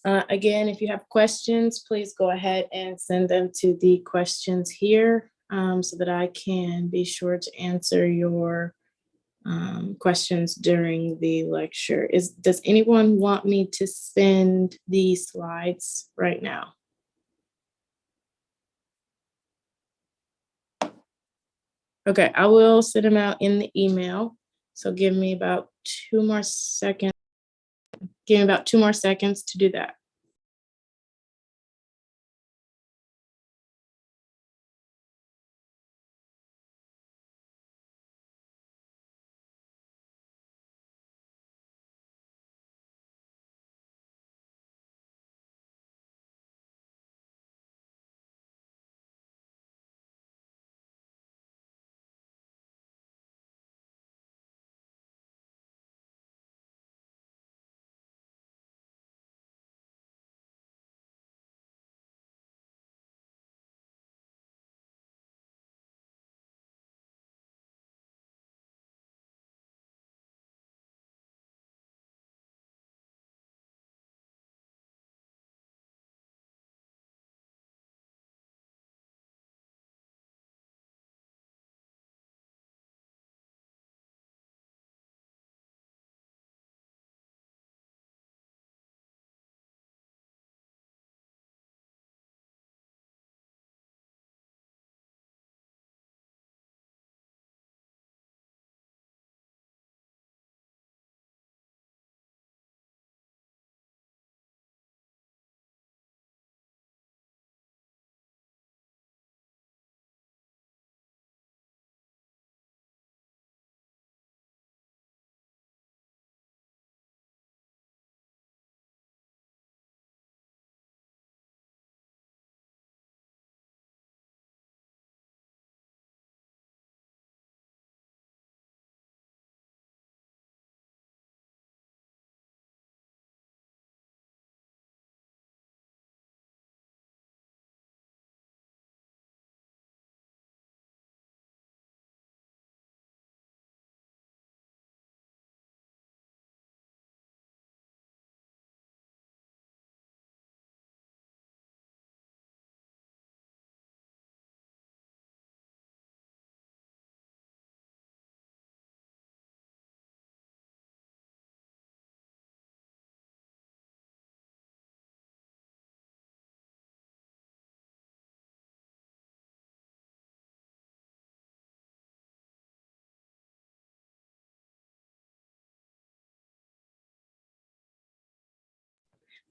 Again, if you have questions, please go ahead and send them to the questions here so that I can be sure to answer your questions during the lecture. Does anyone want me to send these slides right now? Okay, I will send them out in the email. So give me about 2 more seconds. Give me about 2 more seconds to do that.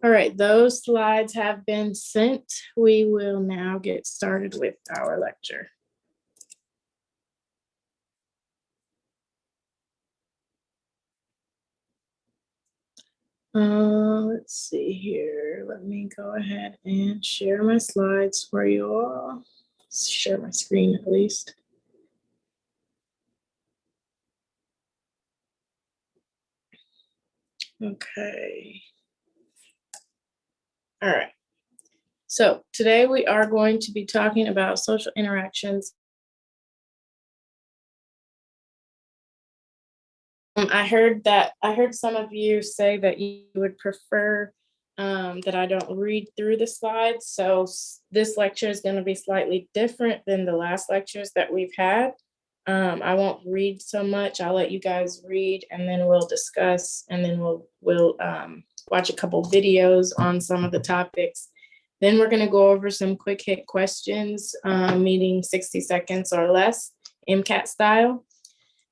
All right, those slides have been sent. We will now get started with our lecture. Let's see here. Let me go ahead and share my slides for you all. Share my screen at least. Okay. All right. So today we are going to be talking about social interactions. I heard some of you say that you would prefer that I don't read through the slides. So this lecture is going to be slightly different than the last lectures that we've had. I won't read so much. I'll let you guys read, and then we'll discuss, and then we'll watch a couple videos on some of the topics. Then we're going to go over some quick hit questions, meaning 60 seconds or less, MCAT style.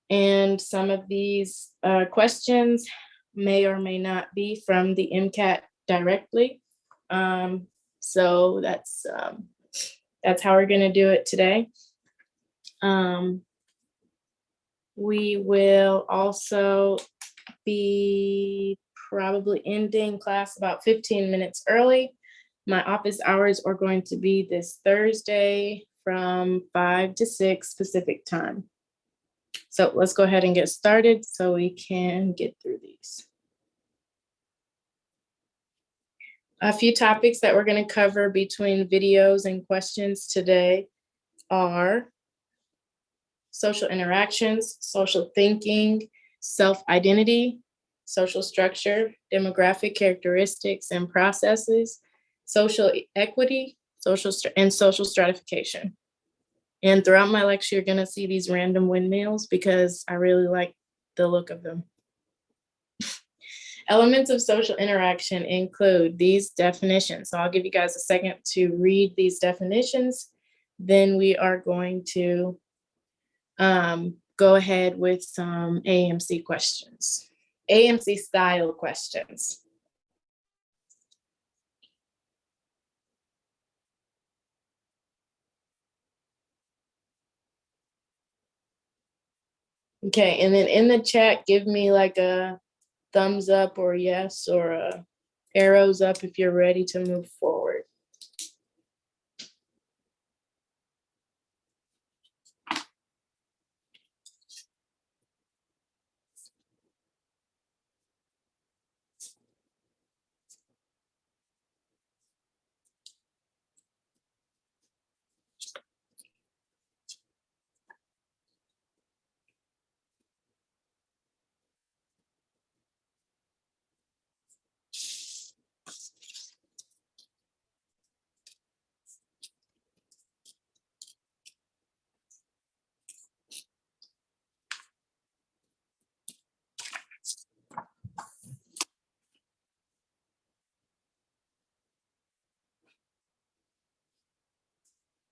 And some of these questions may or may not be from the MCAT directly. So that's how we're going to do it today. We will also be probably ending class about 15 minutes early. My office hours are going to be this Thursday from 5 to 6 Pacific time. So let's go ahead and get started so we can get through these. A few topics that we're going to cover between videos and questions today are social interactions, social thinking, self-identity, social structure, demographic characteristics and processes, social equity, and social stratification. And throughout my lecture, you're gonna see these random windmills because I really like the look of them. Elements of social interaction include these definitions. So I'll give you guys a second to read these definitions. Then we are going to go ahead with some AMC questions, AMC style questions. Okay, and then in the chat, give me like a thumbs up or yes or arrows up if you're ready to move forward.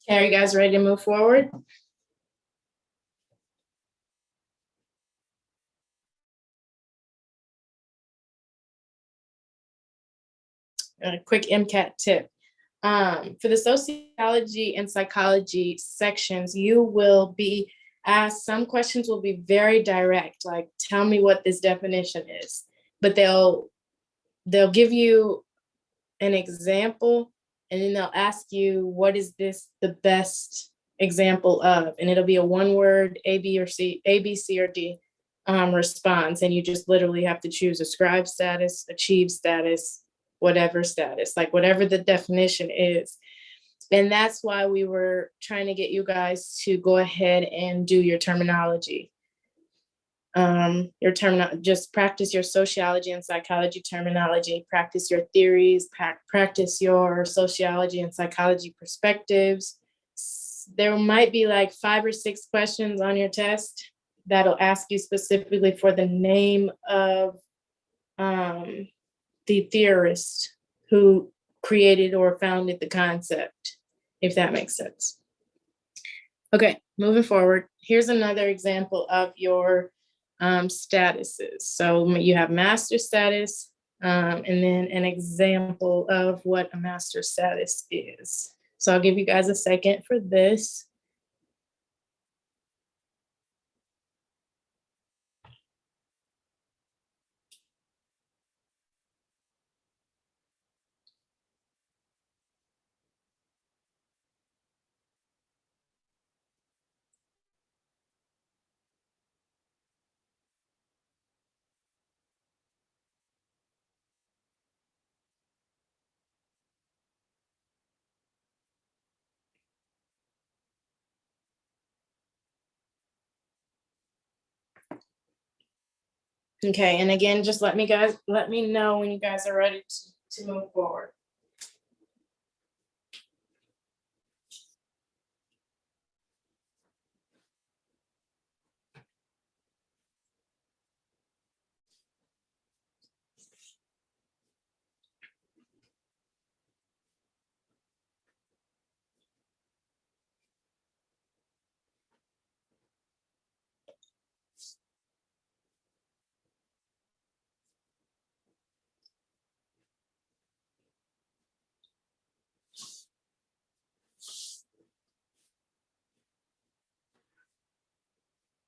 Okay, are you guys ready to move forward? A quick MCAT tip. For the sociology and psychology sections, you will be asked, some questions will be very direct, like tell me what this definition is, but they'll give you an example and then they'll ask you, what is this the best example of? And it'll be a one word A, B, C, or D response. And you just literally have to choose ascribe status, achieve status, whatever status, like whatever the definition is. And that's why we were trying to get you guys to go ahead and do your terminology. Just practice your sociology and psychology terminology, practice your theories, practice your sociology and psychology perspectives. There might be like 5 or 6 questions on your test that'll ask you specifically for the name of the theorist who created or founded the concept, if that makes sense. Okay, moving forward, here's another example of your statuses. So you have master status, and then an example of what a master status is. So I'll give you guys a second for this. Okay, and again, just let me know when you guys are ready to move forward.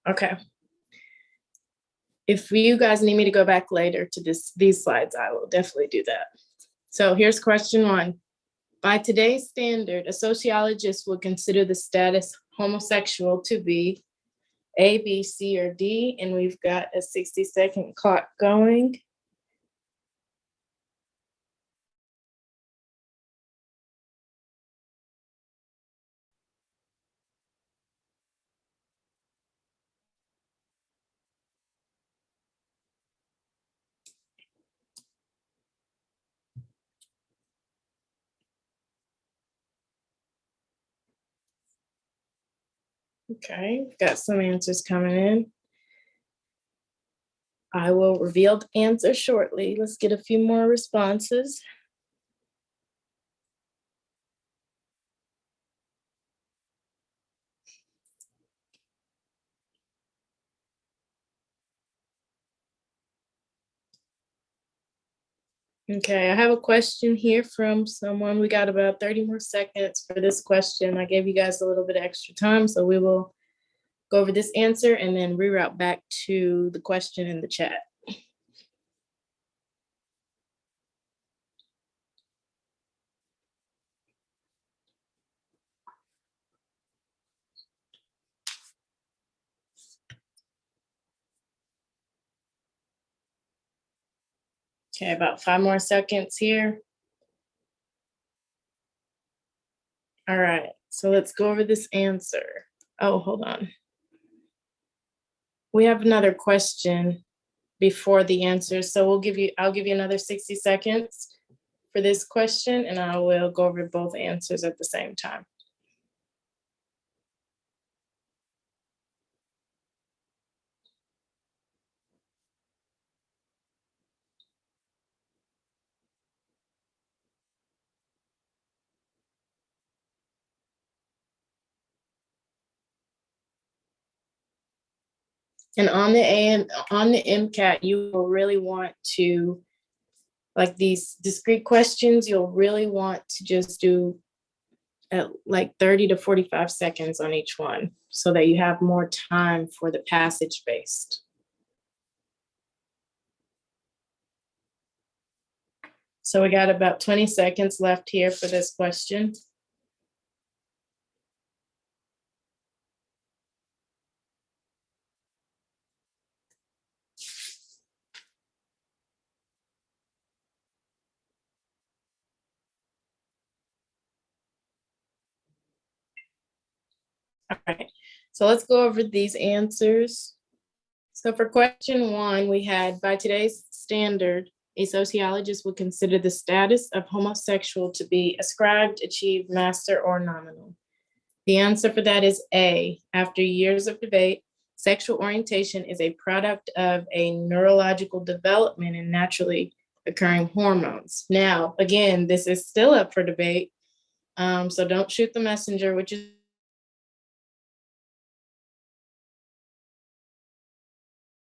Okay. If you guys need me to go back later to these slides, I will definitely do that. So here's question 1. By today's standard, a sociologist would consider the status homosexual to be A, B, C, or D, and we've got a 60-second clock going. Okay, got some answers coming in. I will reveal the answer shortly. Let's get a few more responses. Okay, I have a question here from someone. We got about 30 more seconds for this question. I gave you guys a little bit of extra time, so we will go over this answer and then reroute back to the question in the chat. Okay, about 5 more seconds here. All right, so let's go over this answer. Oh, hold on. We have another question before the answer, so I'll give you another 60 seconds for this question, and I will go over both answers at the same time. And on the MCAT, you will really want to, like these discrete questions, you'll really want to just do at like 30 to 45 seconds on each one so that you have more time for the passage based. So we got about 20 seconds left here for this question. All right, so let's go over these answers. So for question one, we had, by today's standard, a sociologist would consider the status of homosexual to be ascribed, achieved, master, or nominal. The answer for that is A. After years of debate, sexual orientation is a product of a neurological development and naturally occurring hormones. Now, again, this is still up for debate, so don't shoot the messenger, which is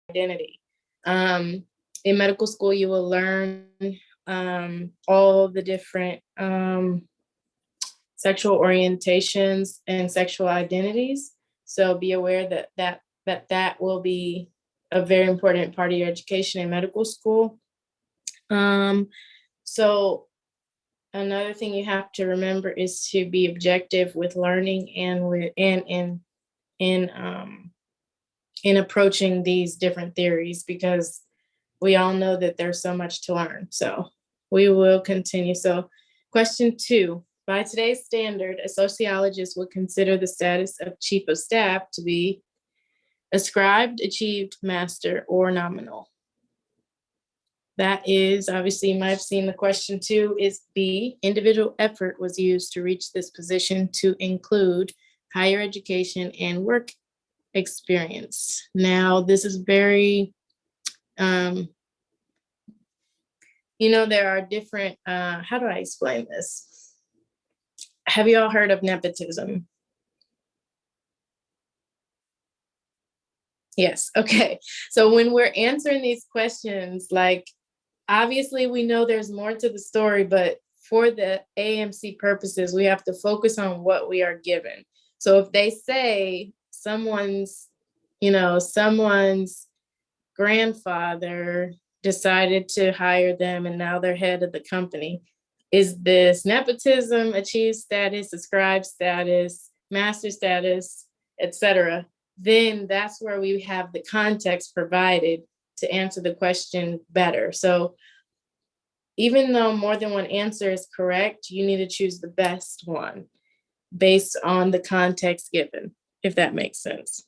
identity. In medical school, you will learn all the different sexual orientations and sexual identities. So be aware that will be a very important part of your education in medical school. So another thing you have to remember is to be objective with learning and in approaching these different theories, because we all know that there's so much to learn. So we will continue. So question two, by today's standard, a sociologist would consider the status of chief of staff to be ascribed, achieved, master, or nominal. That is, obviously, you might have seen the question two is B, individual effort was used to reach this position to include higher education and work experience. Now, this is very, there are different, how do I explain this? Have you all heard of nepotism? Yes, okay. So when we're answering these questions, like, obviously we know there's more to the story, but for the AMC purposes, we have to focus on what we are given. So if they say someone's grandfather decided to hire them and now they're head of the company, is this nepotism, achieved status, ascribed status, master status, etc.? Then that's where we have the context provided to answer the question better. So even though more than one answer is correct, you need to choose the best one based on the context given, if that makes sense.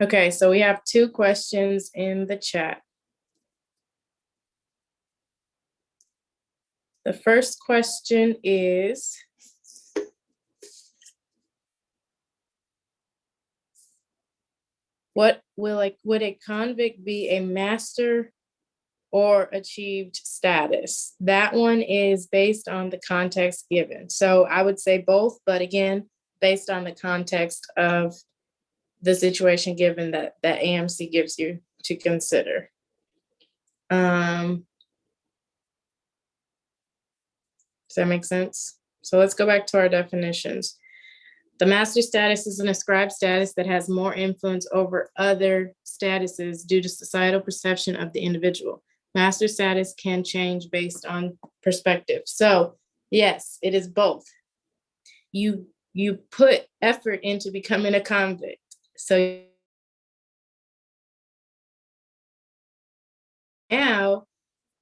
Okay, so we have two questions in the chat. The first question is, would a convict be a master or achieved status? That one is based on the context given. So I would say both, but again, based on the context of the situation given that AMC gives you to consider. Does that make sense? So let's go back to our definitions. The master status is an ascribed status that has more influence over other statuses due to societal perception of the individual. Master status can change based on perspective. So yes, it is both. You put effort into becoming a convict. So now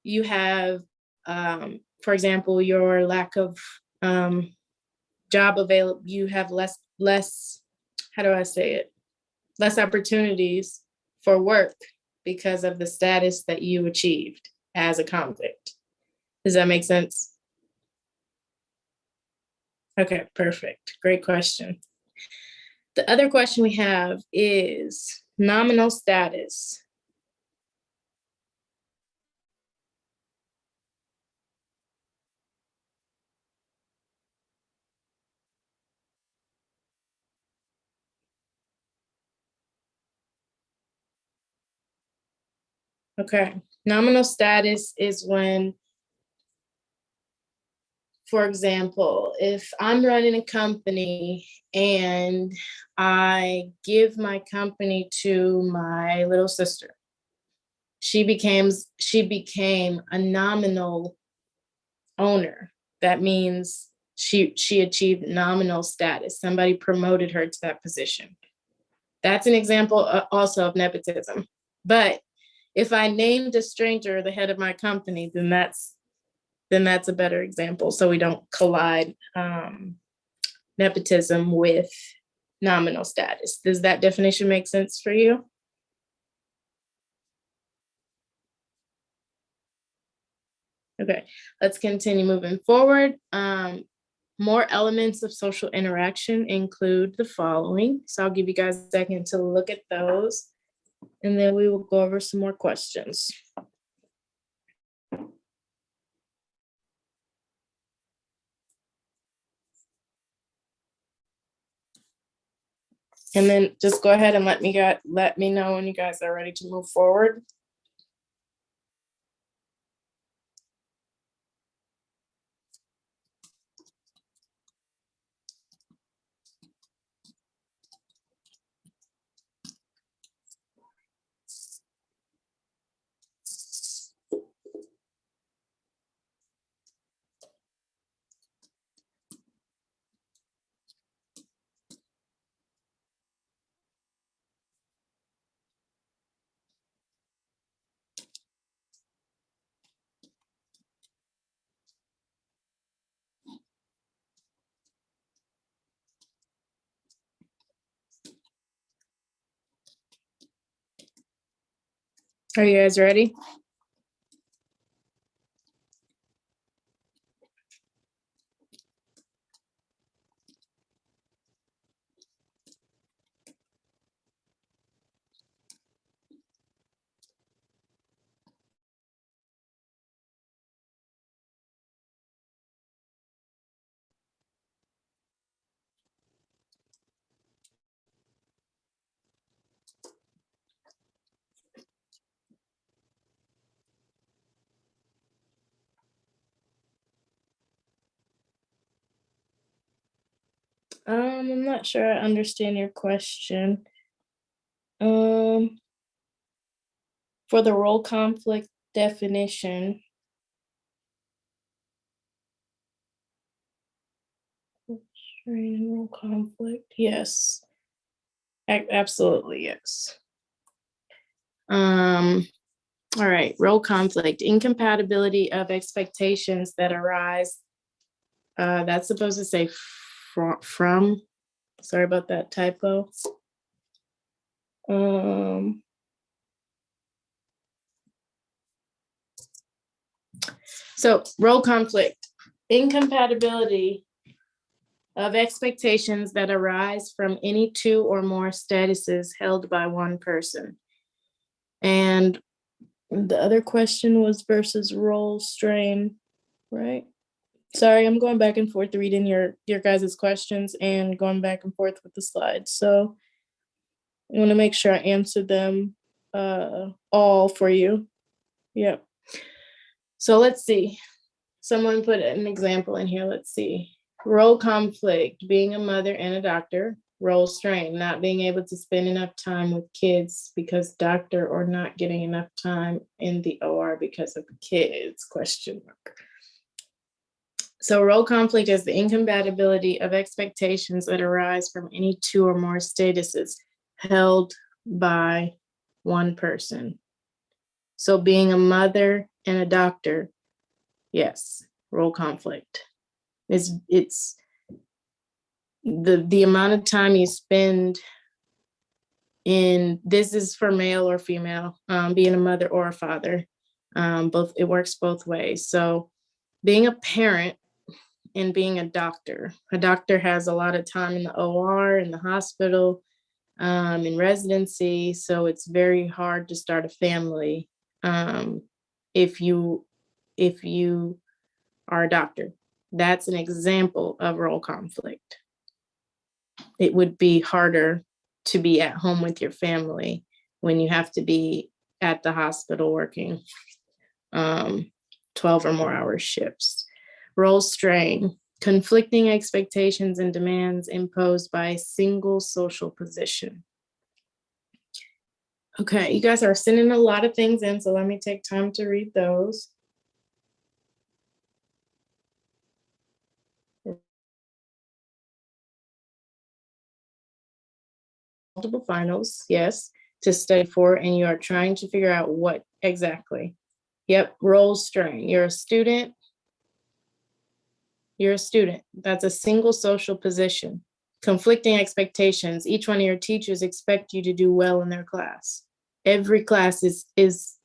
you have, for example, your lack of job available, you have less, how do I say it? Less opportunities for work because of the status that you achieved as a convict. Does that make sense? Okay, perfect. Great question. The other question we have is nominal status. Okay, nominal status is when, for example, if I'm running a company and I give my company to my little sister, she became a nominal owner. That means she achieved nominal status. Somebody promoted her to that position. That's an example also of nepotism. But if I named a stranger the head of my company, then that's a better example. So we don't collide nepotism with nominal status. Does that definition make sense for you? Okay, let's continue moving forward. More elements of social interaction include the following. So I'll give you guys a second to look at those, and then we will go over some more questions. And then just go ahead and let me know when you guys are ready to move forward. Are you guys ready? I'm not sure I understand your question. For the role conflict definition. Role conflict, yes. Absolutely, yes. All right, role conflict, incompatibility of expectations that arise. That's supposed to say from, sorry about that typo. So role conflict, incompatibility of expectations that arise from any two or more statuses held by one person. And the other question was versus role strain, right? Sorry, I'm going back and forth reading your guys' questions and going back and forth with the slides. So I want to make sure I answer them all for you. Yep. So let's see. Someone put an example in here. Let's see. Role conflict, being a mother and a doctor. Role strain, not being able to spend enough time with kids because doctor, or not getting enough time in the OR because of kids, question mark. So role conflict is the incompatibility of expectations that arise from any two or more statuses held by one person. So being a mother and a doctor, yes, role conflict. It's the amount of time you spend in, this is for male or female, being a mother or a father. Both, it works both ways. So being a parent and being a doctor has a lot of time in the OR, in the hospital, in residency. So it's very hard to start a family if you are a doctor. That's an example of role conflict. It would be harder to be at home with your family when you have to be at the hospital working 12 or more hour shifts. Role strain, conflicting expectations and demands imposed by a single social position. Okay, you guys are sending a lot of things in, so let me take time to read those. Multiple finals, yes, to study for, and you are trying to figure out what exactly. Yep, role strain. You're a student. That's a single social position. Conflicting expectations. Each one of your teachers expect you to do well in their class. Every class is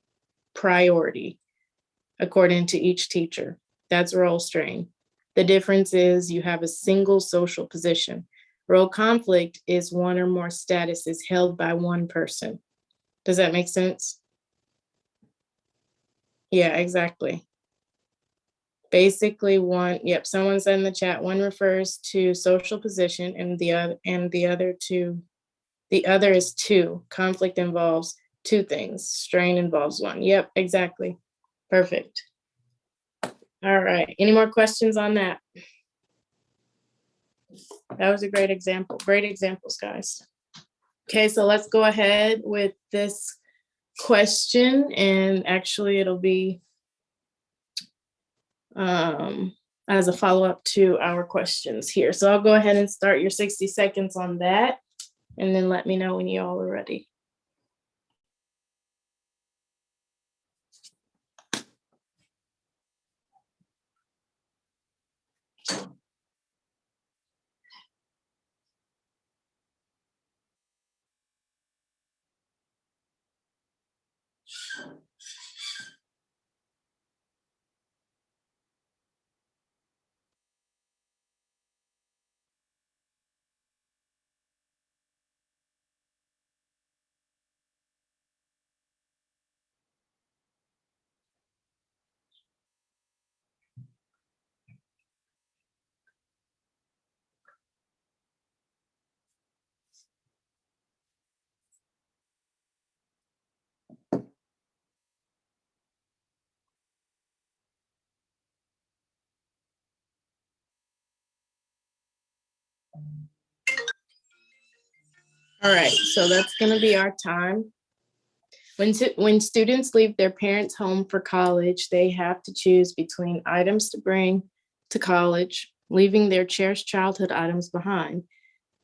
priority according to each teacher. That's role strain. The difference is you have a single social position. Role conflict is one or more statuses held by one person. Does that make sense? Yeah, exactly. Basically, one, yep, someone said in the chat, one refers to social position and the other is two. Conflict involves two things. Strain involves one. Yep, exactly. Perfect. All right. Any more questions on that? That was a great example. Great examples, guys. Okay, so let's go ahead with this question, and actually it'll be as a follow-up to our questions here. So I'll go ahead and start your 60 seconds on that, and then let me know when you all are ready. All right, so that's gonna be our time. When students leave their parents' home for college, they have to choose between items to bring to college, leaving their cherished childhood items behind,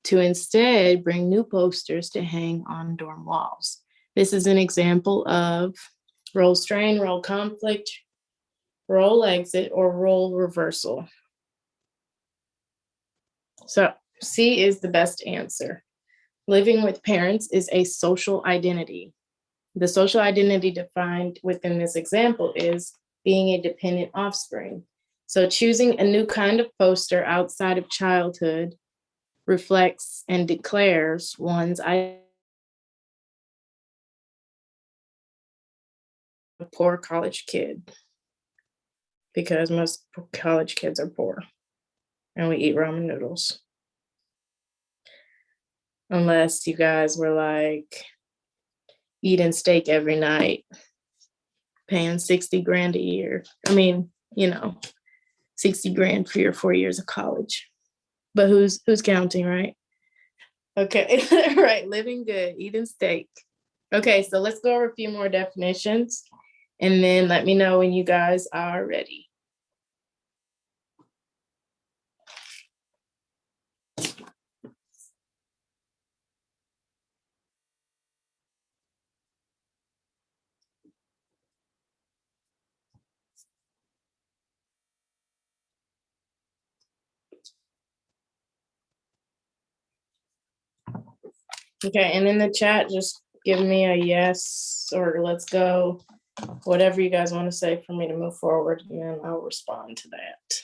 to instead bring new posters to hang on dorm walls. This is an example of role strain, role conflict, role exit, or role reversal. So C is the best answer. Living with parents is a social identity. The social identity defined within this example is being a dependent offspring. So choosing a new kind of poster outside of childhood reflects and declares one's a poor college kid because most college kids are poor and we eat ramen noodles. Unless you guys were like eating steak every night, paying 60 grand a year. I mean, 60 grand for your 4 years of college. But who's counting, right? Okay, right. Living good, eating steak. Okay, so let's go over a few more definitions and then let me know when you guys are ready. Okay, and in the chat, just give me a yes or let's go, whatever you guys want to say for me to move forward, and then I'll respond to that.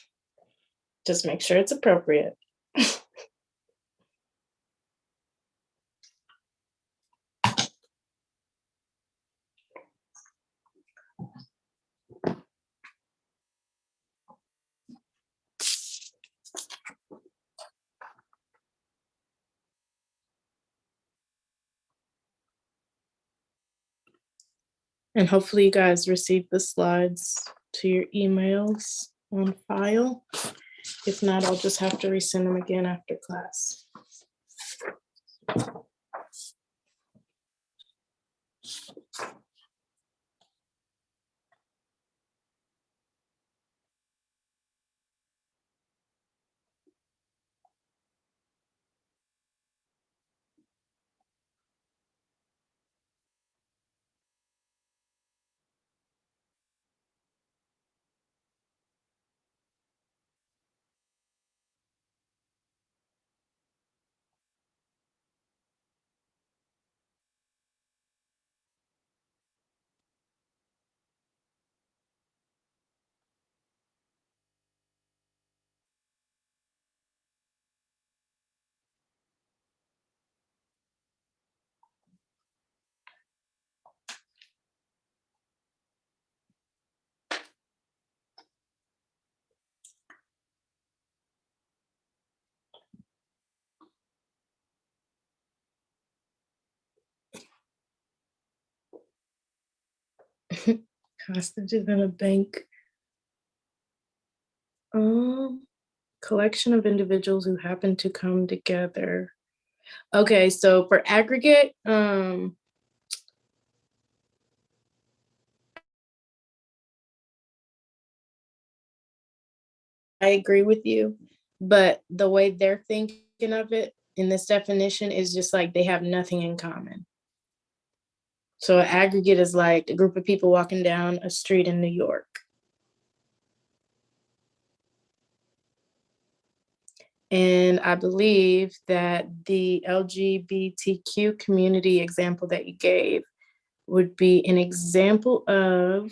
Just make sure it's appropriate. And hopefully you guys received the slides to your emails on file. If not, I'll just have to resend them again after class. Hostages in a bank. Collection of individuals who happen to come together. Okay, so for aggregate, I agree with you, but the way they're thinking of it in this definition is just like they have nothing in common. So an aggregate is like a group of people walking down a street in New York. And I believe that the LGBTQ community example that you gave would be an example of,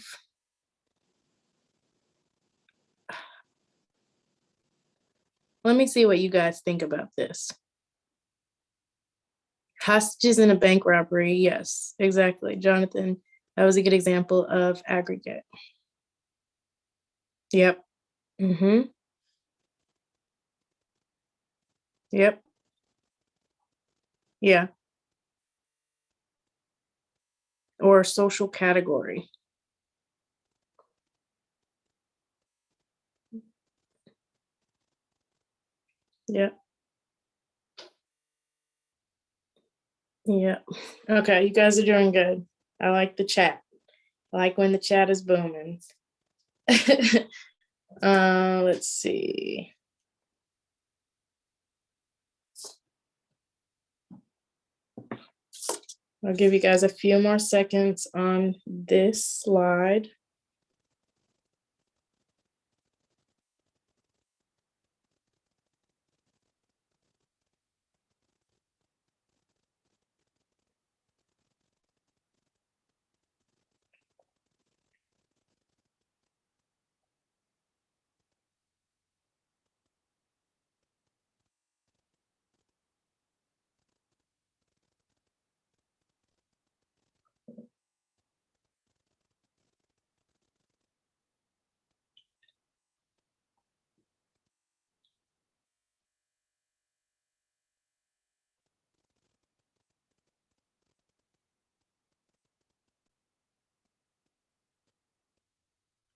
let me see what you guys think about this. Hostages in a bank robbery, yes, exactly. Jonathan, that was a good example of aggregate. Yep. Mm-hmm. Yep. Yeah. Or social category. Yep. Yep. Okay, you guys are doing good. I like the chat. I like when the chat is booming. Let's see. I'll give you guys a few more seconds on this slide.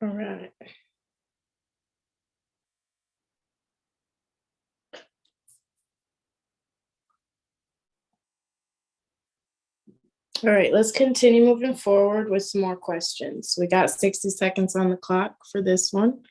All right. All right, let's continue moving forward with some more questions. We got 60 seconds on the clock for this one.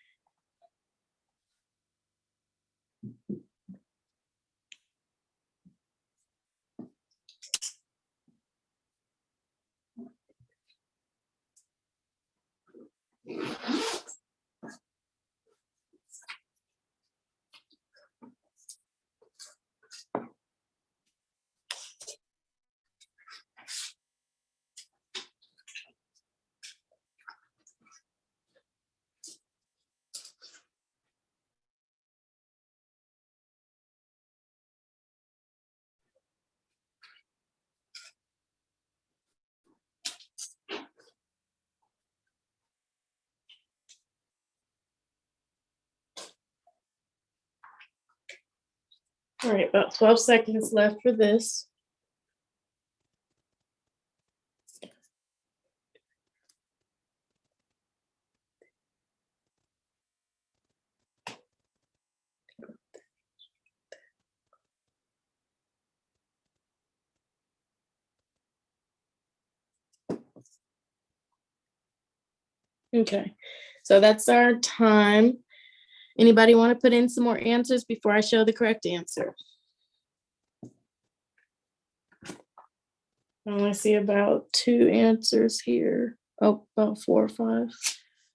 All right, about 12 seconds left for this. Okay, so that's our time. Anybody want to put in some more answers before I show the correct answer? I only see about 2 answers here. Oh, about 4 or 5.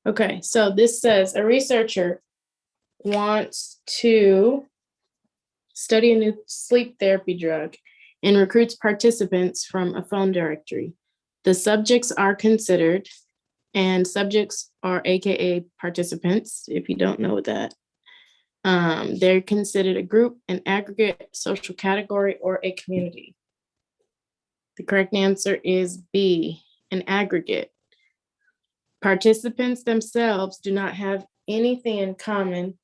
Okay, so this says a researcher wants to study a new sleep therapy drug and recruits participants from a phone directory. The subjects are considered, and subjects are AKA participants, if you don't know that. They're considered a group, an aggregate, social category, or a community. The correct answer is B, an aggregate. Participants themselves do not have anything in common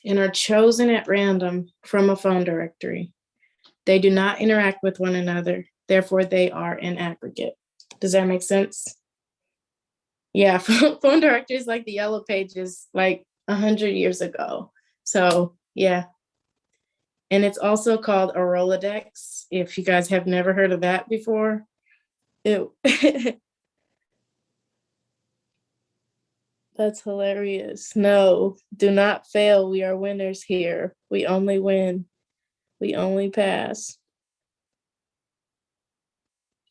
and are chosen at random from a phone directory. They do not interact with one another, therefore they are an aggregate. Does that make sense? Yeah, phone directories like the Yellow Pages like 100 years ago. So yeah. And it's also called a Rolodex, if you guys have never heard of that before. Ew. That's hilarious. No, do not fail. We are winners here. We only win. We only pass.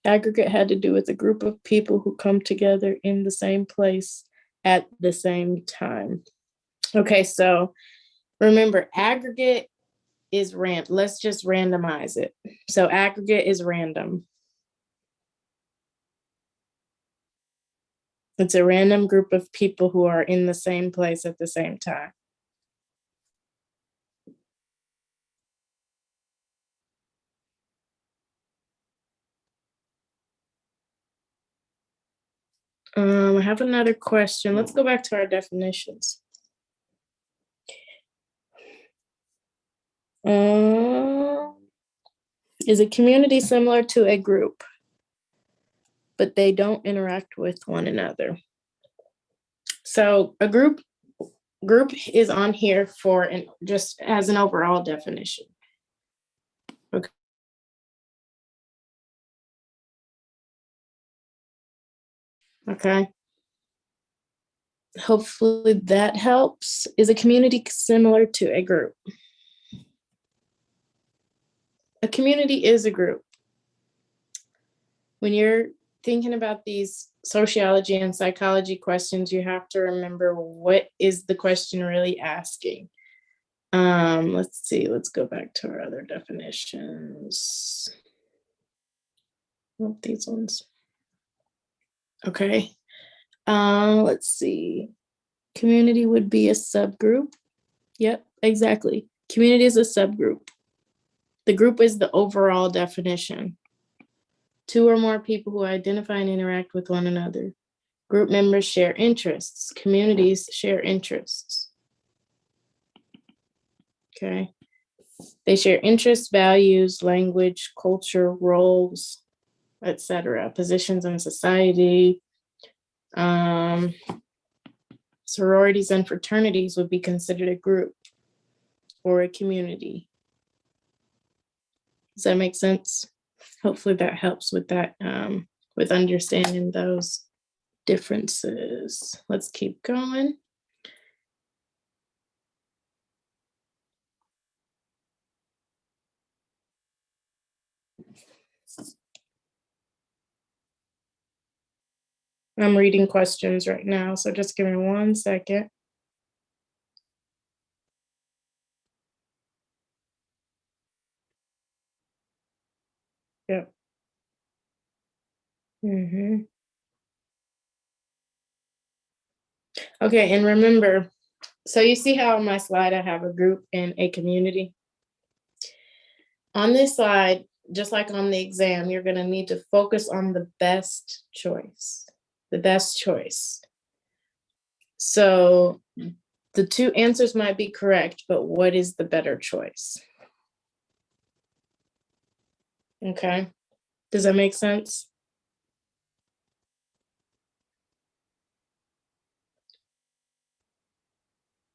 Aggregate had to do with a group of people who come together in the same place at the same time. Okay, so remember, aggregate is random. Let's just randomize it. So aggregate is random. It's a random group of people who are in the same place at the same time. I have another question. Let's go back to our definitions. Is a community similar to a group, but they don't interact with one another? So a group is on here for just as an overall definition. Okay. Okay. Hopefully that helps. Is a community similar to a group? A community is a group. When you're thinking about these sociology and psychology questions, you have to remember, what is the question really asking? Let's see, let's go back to our other definitions. Oh, these ones. Okay. Let's see. Community would be a subgroup. Yep, exactly. Community is a subgroup. The group is the overall definition. 2 or more people who identify and interact with one another. Group members share interests. Communities share interests. Okay. They share interests, values, language, culture, roles, etc., positions in society. Sororities and fraternities would be considered a group or a community. Does that make sense? Hopefully that helps with that, with understanding those differences. Let's keep going. I'm reading questions right now, so just give me 1 second. Yep. Okay, and remember, so you see how on my slide I have a group and a community? On this slide, just like on the exam, you're gonna need to focus on the best choice, the best choice. So the 2 answers might be correct, but what is the better choice? Okay, does that make sense?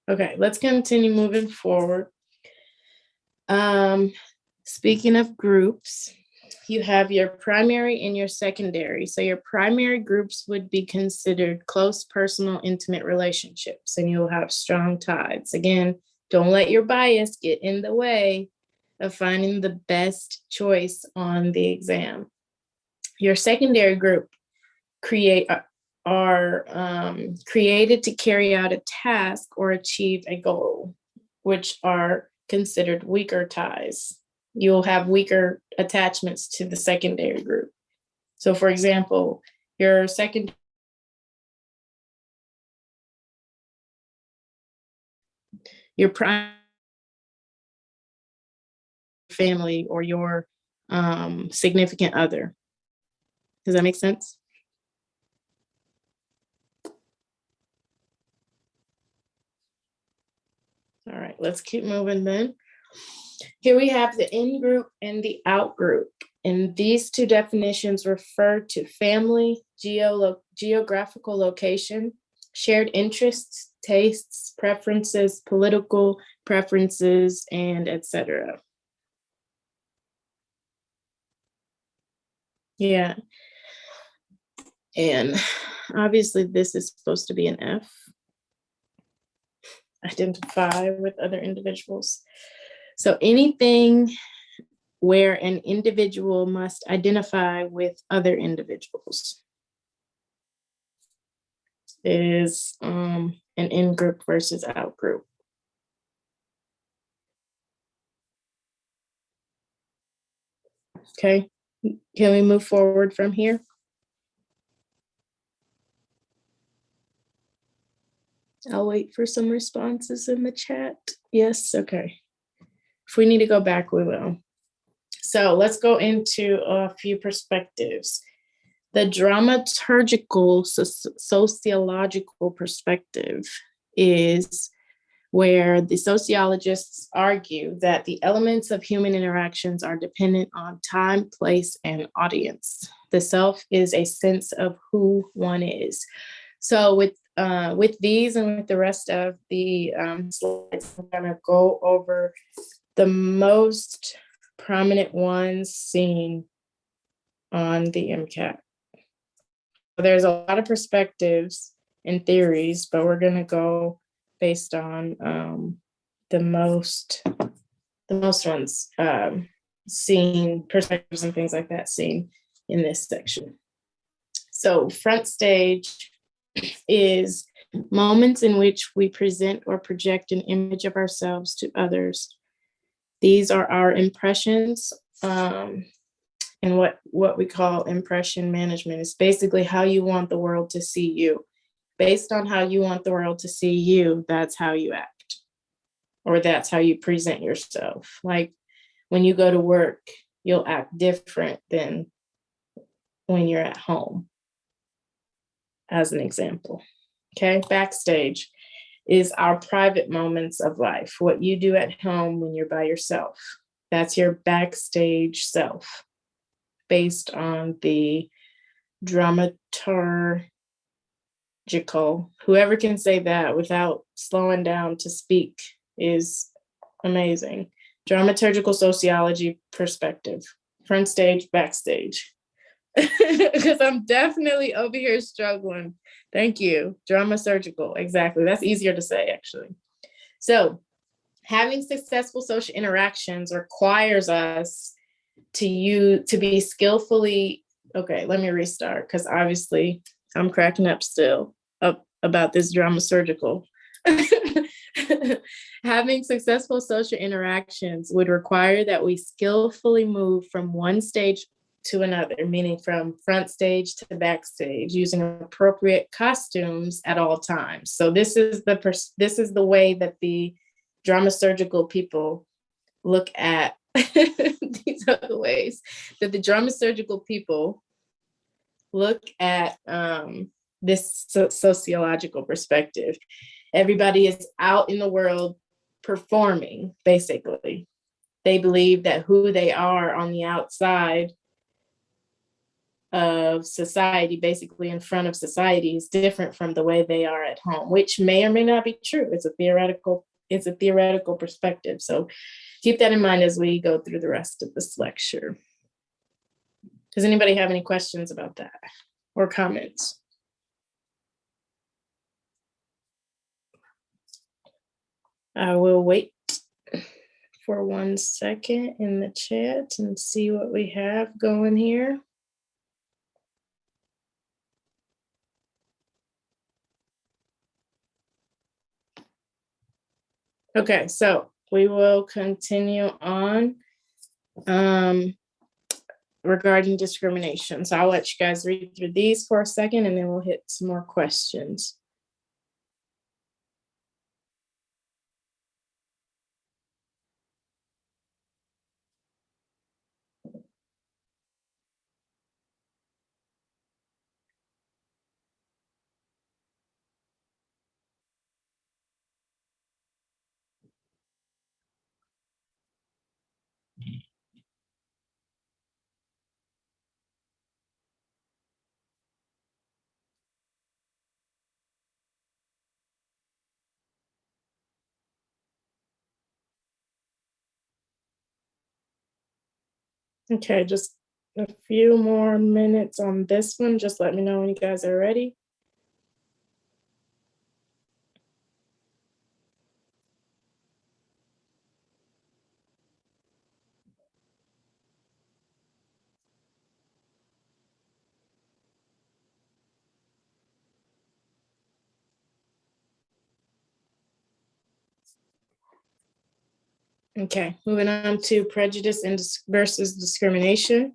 Okay, let's continue moving forward. Speaking of groups, you have your primary and your secondary. So your primary groups would be considered close, personal, intimate relationships, and you'll have strong ties. Again, don't let your bias get in the way of finding the best choice on the exam. Your secondary group are created to carry out a task or achieve a goal, which are considered weaker ties. You'll have weaker attachments to the secondary group. So for example, your second your prime family or your significant other. Does that make sense? All right, let's keep moving then. Here we have the in group and the out group. And these 2 definitions refer to family, geographical location, shared interests, tastes, preferences, political preferences, and etc. Yeah. And obviously this is supposed to be an F. Identify with other individuals. So anything where an individual must identify with other individuals is an in group versus out group. Okay, can we move forward from here? I'll wait for some responses in the chat. Yes, okay. If we need to go back, we will. So let's go into a few perspectives. The dramaturgical sociological perspective is where the sociologists argue that the elements of human interactions are dependent on time, place, and audience. The self is a sense of who one is. So with these and with the rest of the slides, I'm gonna go over the most prominent ones seen on the MCAT. There's a lot of perspectives and theories, but we're gonna go based on the most ones seen, perspectives and things like that seen in this section. So front stage is moments in which we present or project an image of ourselves to others. These are our impressions, and what we call impression management is basically how you want the world to see you. Based on how you want the world to see you, that's how you act, or that's how you present yourself. Like when you go to work, you'll act different than when you're at home, as an example. Okay, backstage is our private moments of life, what you do at home when you're by yourself. That's your backstage self, based on the dramaturgical Whoever can say that without slowing down to speak is amazing. Dramaturgical sociology perspective, front stage, backstage. Because I'm definitely over here struggling. Thank you. Dramaturgical, exactly. That's easier to say, actually. So, having successful social interactions requires us to be skillfully, okay, let me restart, because obviously I'm cracking up still about this dramaturgical. Having successful social interactions would require that we skillfully move from one stage to another, meaning from front stage to backstage, using appropriate costumes at all times. So this is the way that the dramaturgical people look at these are the ways that the dramaturgical people look at this sociological perspective. Everybody is out in the world performing, basically. They believe that who they are on the outside of society, basically in front of society, is different from the way they are at home, which may or may not be true. It's a theoretical perspective. So keep that in mind as we go through the rest of this lecture. Does anybody have any questions about that or comments? I will wait for 1 second in the chat and see what we have going here. Okay, so we will continue on regarding discrimination. So I'll let you guys read through these for a second and then we'll hit some more questions. Okay, just a few more minutes on this one. Just let me know when you guys are ready. Okay, moving on to prejudice and versus discrimination.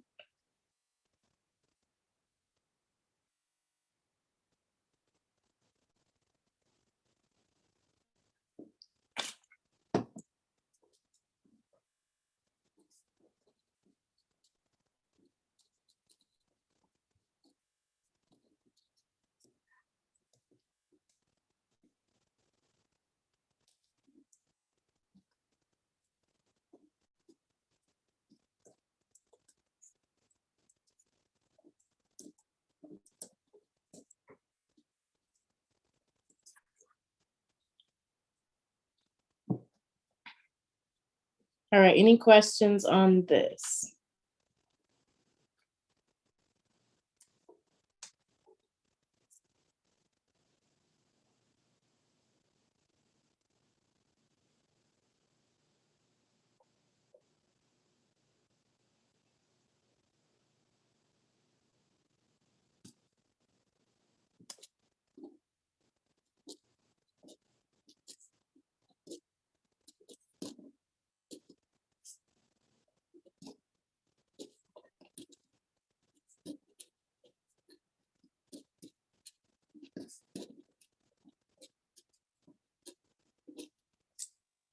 All right, any questions on this?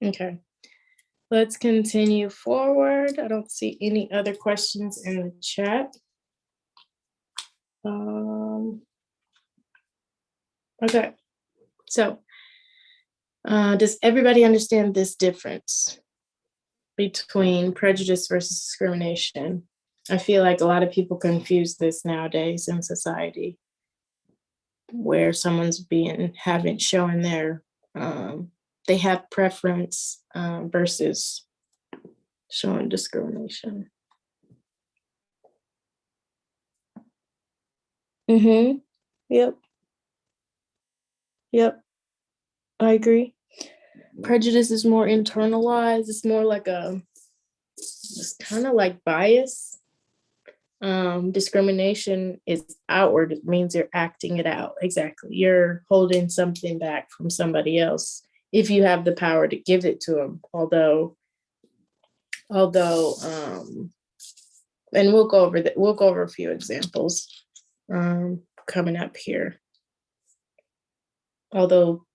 Okay, let's continue forward. I don't see any other questions in the chat. Okay, so does everybody understand this difference between prejudice versus discrimination? I feel like a lot of people confuse this nowadays in society. where someone's showing their, they have preference versus showing discrimination. Mm-hmm. Yep. Yep. I agree. Prejudice is more internalized. It's more like it's kind of like bias. Discrimination is outward. It means you're acting it out. Exactly. You're holding something back from somebody else if you have the power to give it to them. Although, and we'll go over a few examples coming up here. Although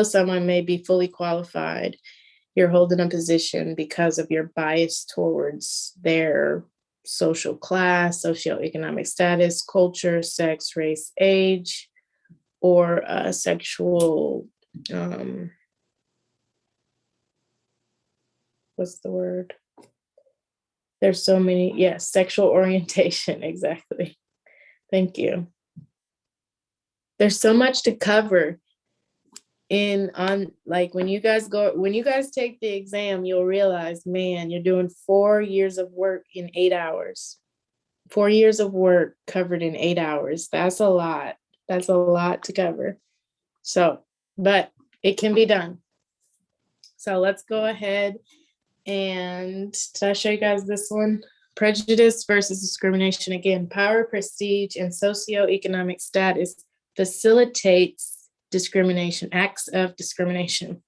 someone may be fully qualified, you're holding a position because of your bias towards their social class, socioeconomic status, culture, sex, race, age, or sexual, what's the word? There's so many, yes, sexual orientation, exactly. Thank you. There's so much to cover when you guys take the exam, you'll realize, man, you're doing 4 years of work in 8 hours. 4 years of work covered in 8 hours. That's a lot. That's a lot to cover. So, but it can be done. So let's go ahead and did I show you guys this one? Prejudice versus discrimination. Again, power, prestige, and socioeconomic status facilitates discrimination, acts of discrimination.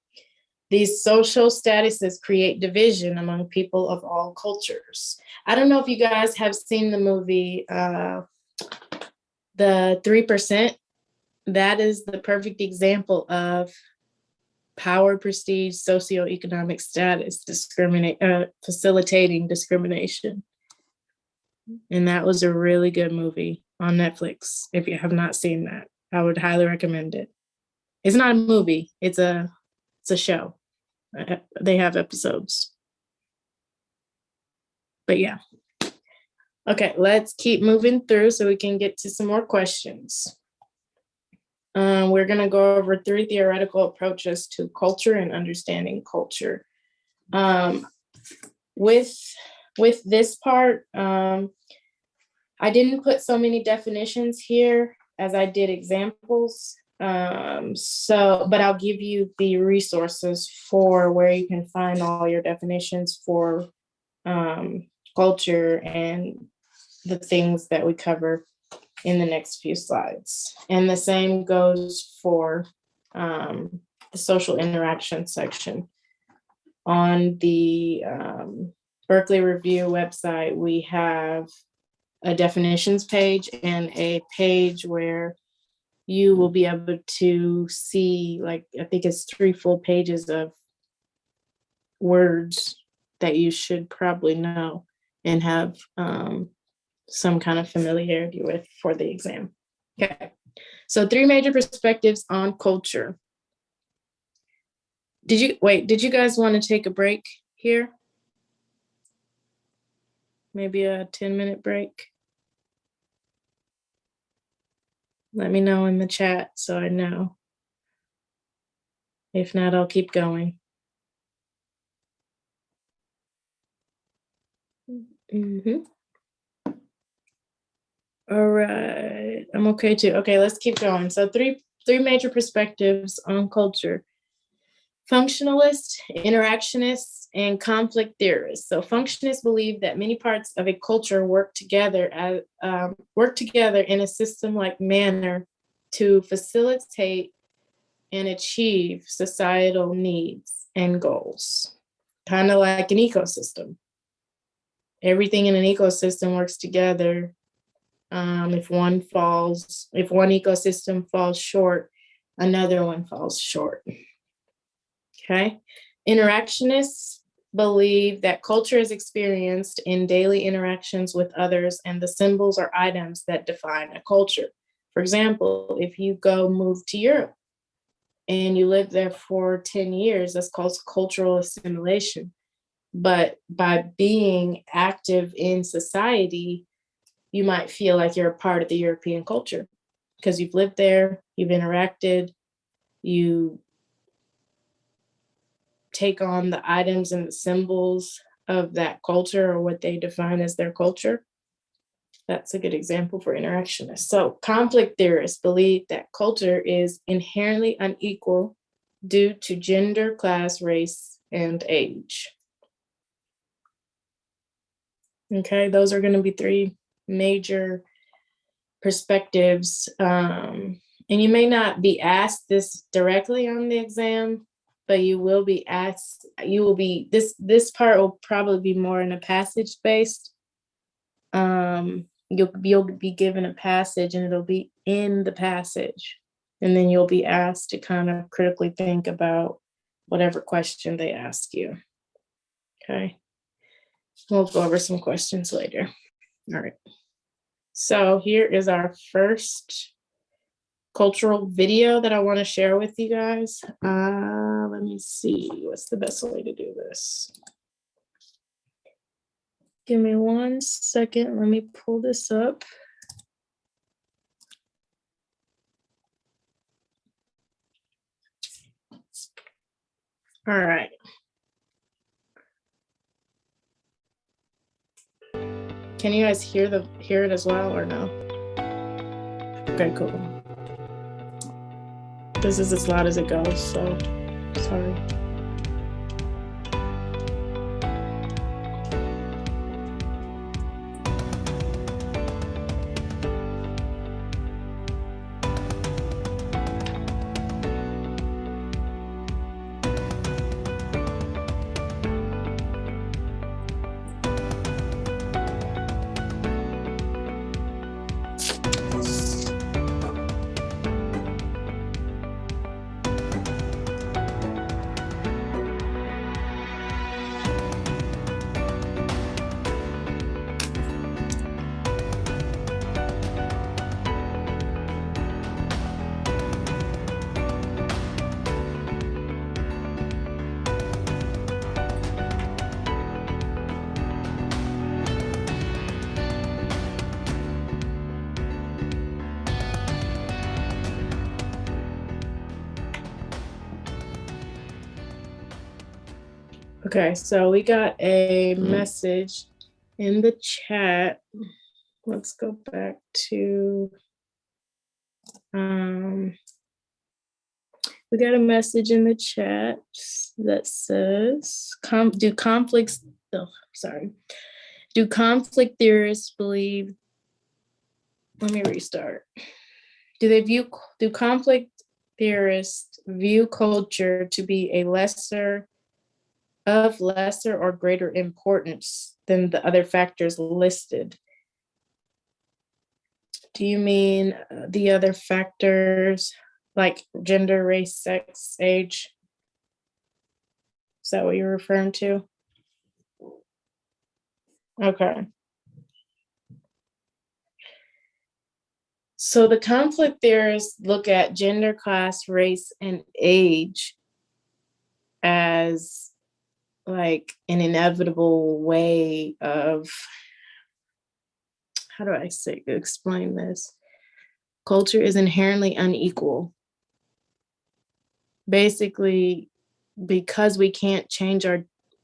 These social statuses create division among people of all cultures. I don't know if you guys have seen the movie, The 3%. That is the perfect example of power, prestige, socioeconomic status facilitating discrimination. And that was a really good movie on Netflix. If you have not seen that, I would highly recommend it. It's not a movie, it's a show. They have episodes. But yeah. Okay, let's keep moving through so we can get to some more questions. We're going to go over 3 theoretical approaches to culture and understanding culture. With this part, I didn't put so many definitions here as I did examples. But I'll give you the resources for where you can find all your definitions for culture and the things that we cover in the next few slides. And the same goes for the social interaction section. On the Berkeley Review website, we have a definitions page and a page where you will be able to see, like, I think it's 3 full pages of words that you should probably know and have some kind of familiarity with for the exam. Okay, so 3 major perspectives on culture. Did you guys want to take a break here? Maybe a 10-minute break? Let me know in the chat so I know. If not, I'll keep going. Mm-hmm. All right, I'm okay too. Okay, let's keep going. So three major perspectives on culture: functionalists, interactionists, and conflict theorists. So functionists believe that many parts of a culture work together in a system-like manner to facilitate and achieve societal needs and goals, kind of like an ecosystem. Everything in an ecosystem works together. If one ecosystem falls short, another one falls short. Okay. Interactionists believe that culture is experienced in daily interactions with others, and the symbols or items that define a culture. For example, if you move to Europe and you live there for 10 years, that's called cultural assimilation. But by being active in society, you might feel like you're a part of the European culture. because you've lived there, you've interacted, you take on the items and the symbols of that culture or what they define as their culture. That's a good example for interactionists. So conflict theorists believe that culture is inherently unequal due to gender, class, race, and age. Okay, those are going to be three major perspectives. And you may not be asked this directly on the exam, but you will be asked, this part will probably be more in a passage based. You'll be given a passage and it'll be in the passage. And then you'll be asked to kind of critically think about whatever question they ask you. Okay. We'll go over some questions later. All right. So here is our first cultural video that I want to share with you guys. Let me see. What's the best way to do this? Give me 1 second. Let me pull this up. All right. Can you guys hear it as well or no? Okay, cool. This is as loud as it goes, so sorry. Okay, so we got a message in the chat. Let's go back to, we got a message in the chat that says, do conflict theorists believe, let me restart. Do conflict theorists view culture to be a lesser or greater importance than the other factors listed? Do you mean the other factors like gender, race, sex, age? Is that what you're referring to? Okay. So the conflict theorists look at gender, class, race, and age as like an inevitable way of, how do I explain this? Culture is inherently unequal. Basically, because we can't change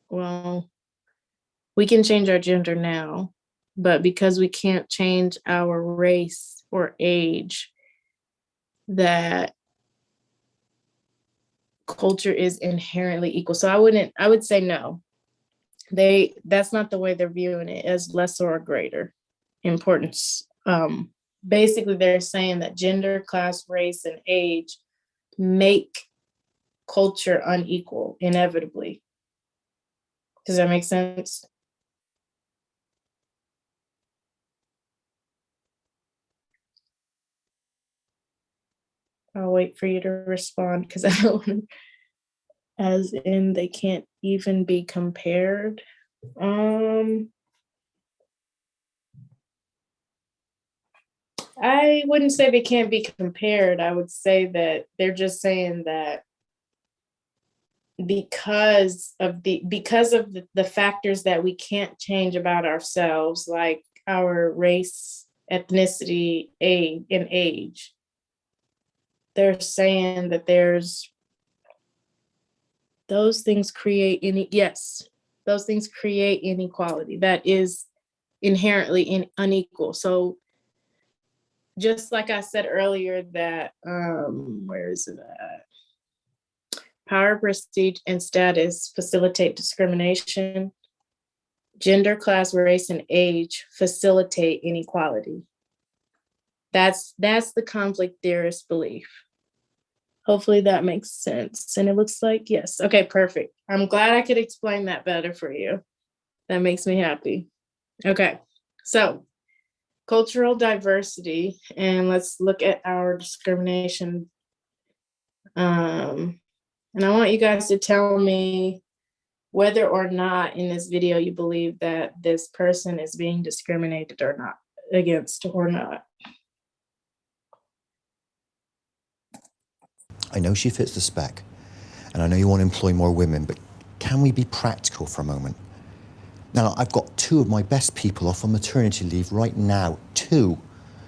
we can change our gender now, but because we can't change our race or age, that culture is inherently equal. So I would say no. That's not the way they're viewing it, as lesser or greater importance. Basically, they're saying that gender, class, race, and age make culture unequal inevitably. Does that make sense? I'll wait for you to respond because I don't want, as in they can't even be compared. I wouldn't say they can't be compared. I would say that they're just saying that because of the factors that we can't change about ourselves, like our race, ethnicity, age, they're saying that those things create inequality that is inherently unequal. So just like I said earlier, that where is it at? Power, prestige, and status facilitate discrimination. Gender, class, race, and age facilitate inequality. That's the conflict theorist belief. Hopefully that makes sense. And it looks like yes. Okay, perfect. I'm glad I could explain that better for you. That makes me happy. Okay, so cultural diversity, and let's look at our discrimination. And I want you guys to tell me whether or not in this video you believe that this person is being discriminated or not, against or not. I know she fits the spec, and I know you want to employ more women, but can we be practical for a moment? Now, I've got 2 of my best people off on maternity leave right now, 2.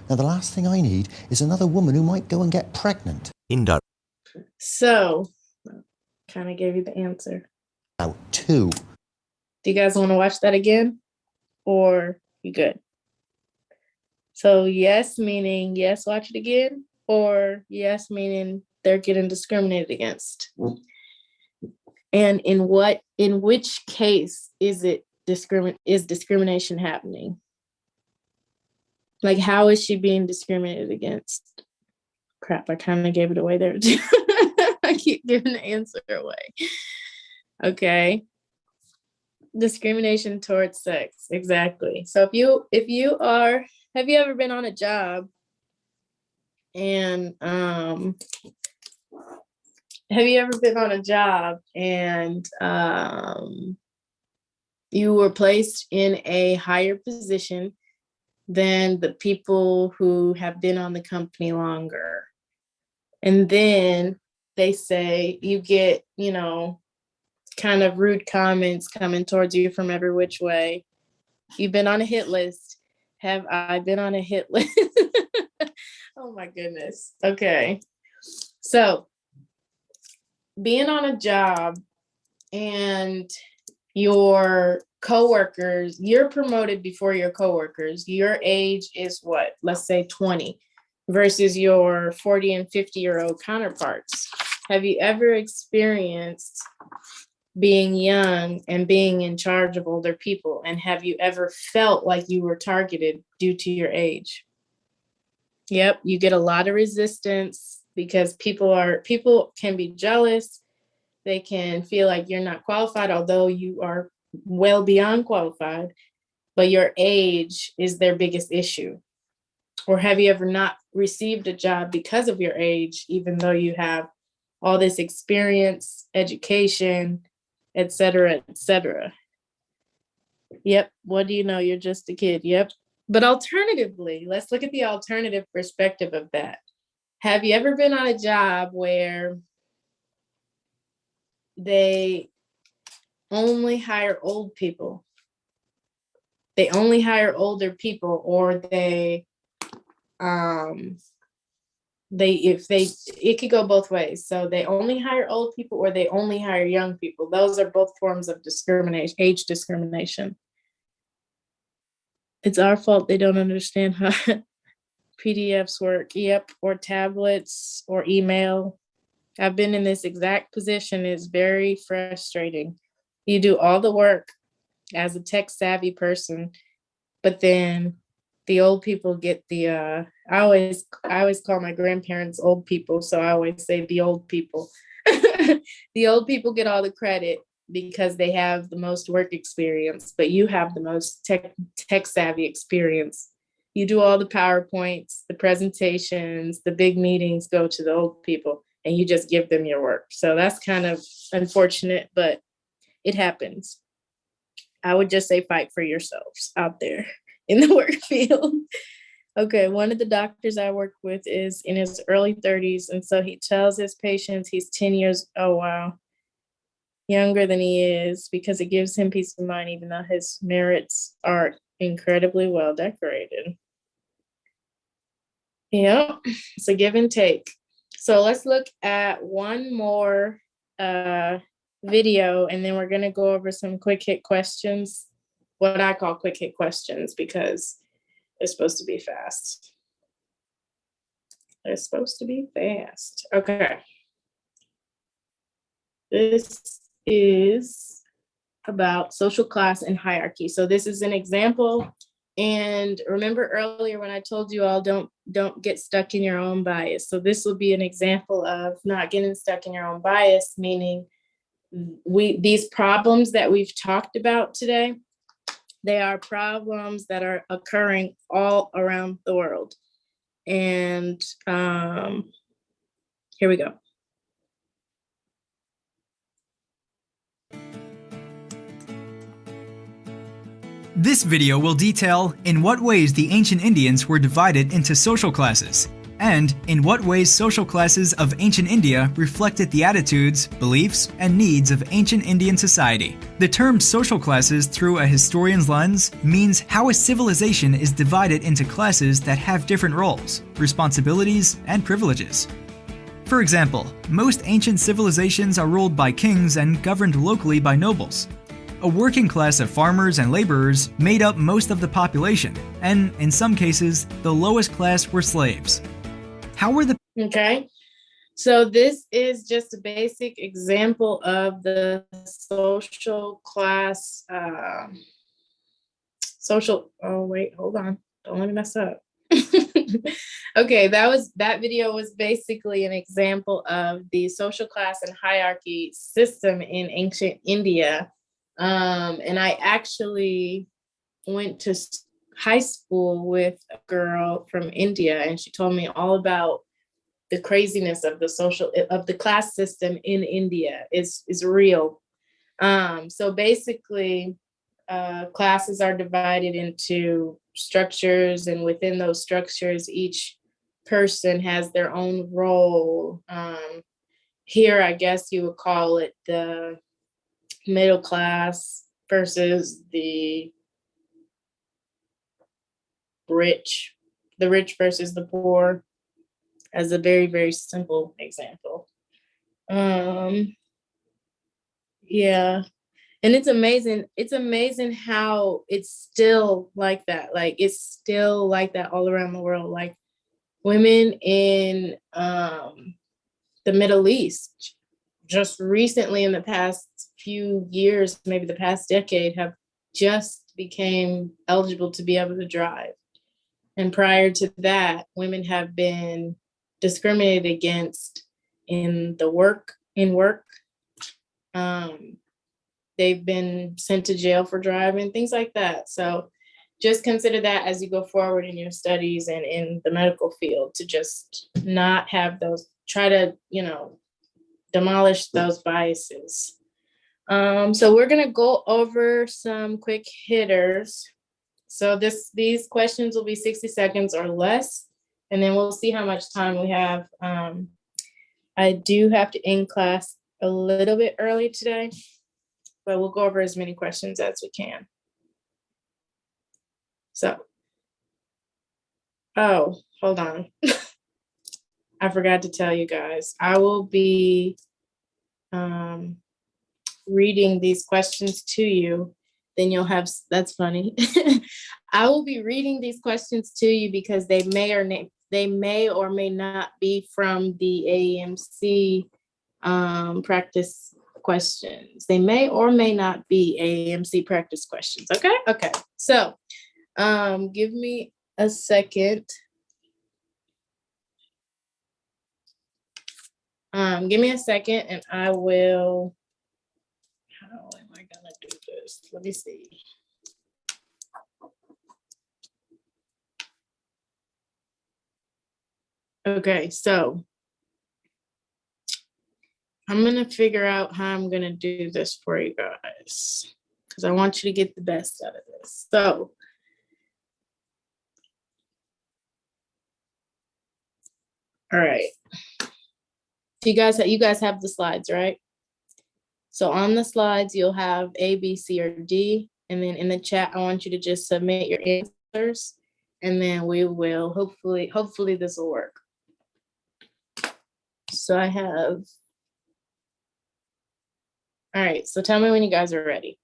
Now, the last thing I need is another woman who might go and get pregnant. So, kind of gave you the answer. Now, 2. Do you guys want to watch that again? Or you good? So yes, meaning yes, watch it again, or yes, meaning they're getting discriminated against. And in which case is discrimination happening? Like, how is she being discriminated against? Crap, I kind of gave it away there too. I keep giving the answer away. Okay. Discrimination towards sex, exactly. So have you ever been on a job and you were placed in a higher position than the people who have been on the company longer, and then they say you get, kind of rude comments coming towards you from every which way. You've been on a hit list. Have I been on a hit list? Oh my goodness. Okay. So being on a job and your coworkers, you're promoted before your coworkers. Your age is what? Let's say 20 versus your 40 and 50-year-old counterparts. Have you ever experienced being young and being in charge of older people? And have you ever felt like you were targeted due to your age? Yep, you get a lot of resistance because people can be jealous. They can feel like you're not qualified, although you are well beyond qualified, but your age is their biggest issue. Or have you ever not received a job because of your age, even though you have all this experience, education, et cetera, et cetera? Yep. What do you know? You're just a kid. Yep. But alternatively, let's look at the alternative perspective of that. Have you ever been on a job where they only hire old people? They only hire older people, or it could go both ways. So they only hire old people or they only hire young people. Those are both forms of discrimination, age discrimination. It's our fault they don't understand how PDFs work. Yep, or tablets or email. I've been in this exact position. It's very frustrating. You do all the work as a tech savvy person, but then the old people get I always call my grandparents old people, so I always say the old people. The old people get all the credit because they have the most work experience, but you have the most tech savvy experience. You do all the PowerPoints, the presentations, the big meetings go to the old people, and you just give them your work. So that's kind of unfortunate, but it happens. I would just say fight for yourselves out there in the work field. Okay, one of the doctors I work with is in his early 30s, and so he tells his patients he's 10 years, oh wow, younger than he is, because it gives him peace of mind, even though his merits are incredibly well decorated. Yeah, it's a give and take. So let's look at one more video, and then we're gonna go over some quick hit questions, what I call quick hit questions, because they're supposed to be fast. They're supposed to be fast. Okay. This is about social class and hierarchy. So this is an example. And remember earlier when I told you all don't get stuck in your own bias. So this will be an example of not getting stuck in your own bias, meaning these problems that we've talked about today, they are problems that are occurring all around the world. And here we go. This video will detail in what ways the ancient Indians were divided into social classes, and in what ways social classes of ancient India reflected the attitudes, beliefs, and needs of ancient Indian society. The term social classes through a historian's lens means how a civilization is divided into classes that have different roles, responsibilities, and privileges. For example, most ancient civilizations are ruled by kings and governed locally by nobles. A working class of farmers and laborers made up most of the population, and in some cases, the lowest class were slaves. How were the Okay, so this is just a basic example of the social class, oh wait, hold on, don't let me mess up. Okay, that video was basically an example of the social class and hierarchy system in ancient India. And I actually went to high school with a girl from India, and she told me all about the craziness of the class system in India is real. So basically, classes are divided into structures, and within those structures, each person has their own role. Here, I guess you would call it the middle class versus the rich versus the poor, as a very, very simple example. Yeah. And it's amazing how it's still like that. Like it's still like that all around the world. Like women in the Middle East, just recently in the past few years, maybe the past decade, have just became eligible to be able to drive. And prior to that, women have been discriminated against in work. They've been sent to jail for driving, things like that. So just consider that as you go forward in your studies and in the medical field, to just not have those, try to, demolish those biases. So we're gonna go over some quick hitters. So these questions will be 60 seconds or less, and then we'll see how much time we have. I do have to end class a little bit early today, but we'll go over as many questions as we can. So, oh, hold on. I forgot to tell you guys, I will be reading these questions to you. Then you'll have, that's funny. I will be reading these questions to you because they may or may not be from the AAMC practice questions. They may or may not be AAMC practice questions. Okay. So give me a second. Give me a second and I will, how am I gonna do this? Let me see. Okay, so I'm gonna figure out how I'm gonna do this for you guys, because I want you to get the best out of this. So all right. You guys have the slides, right? So on the slides, you'll have A, B, C, or D. And then in the chat, I want you to just submit your answers. And then we will hopefully this will work. So I have, all right, so tell me when you guys are ready.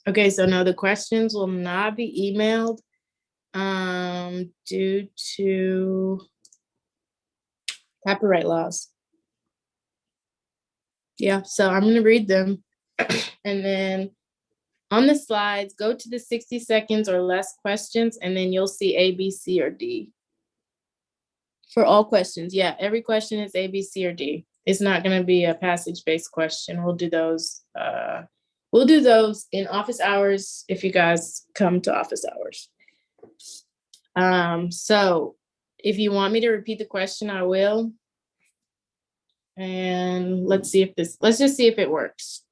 Okay, so no, the questions will not be emailed due to copyright laws. Yeah, so I'm gonna read them. And then on the slides, go to the 60 seconds or less questions, and then you'll see A, B, C, or D. For all questions, yeah, every question is A, B, C, or D. It's not gonna be a passage-based question. We'll do those in office hours if you guys come to office hours. So if you want me to repeat the question, I will. And let's just see if it works.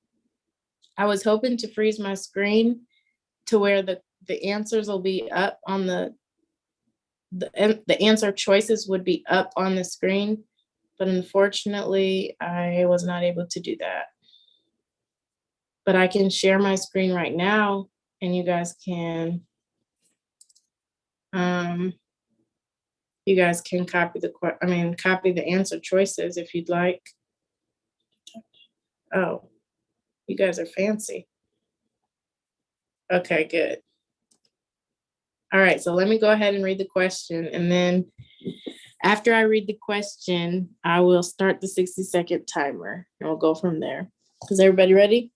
I was hoping to freeze my screen to where the answers will be up on the answer choices would be up on the screen, but unfortunately I was not able to do that. But I can share my screen right now and you guys can copy copy the answer choices if you'd like. Oh, you guys are fancy. Okay, good. All right, so let me go ahead and read the question, and then after I read the question, I will start the 60-second timer, and we'll go from there. Is everybody ready?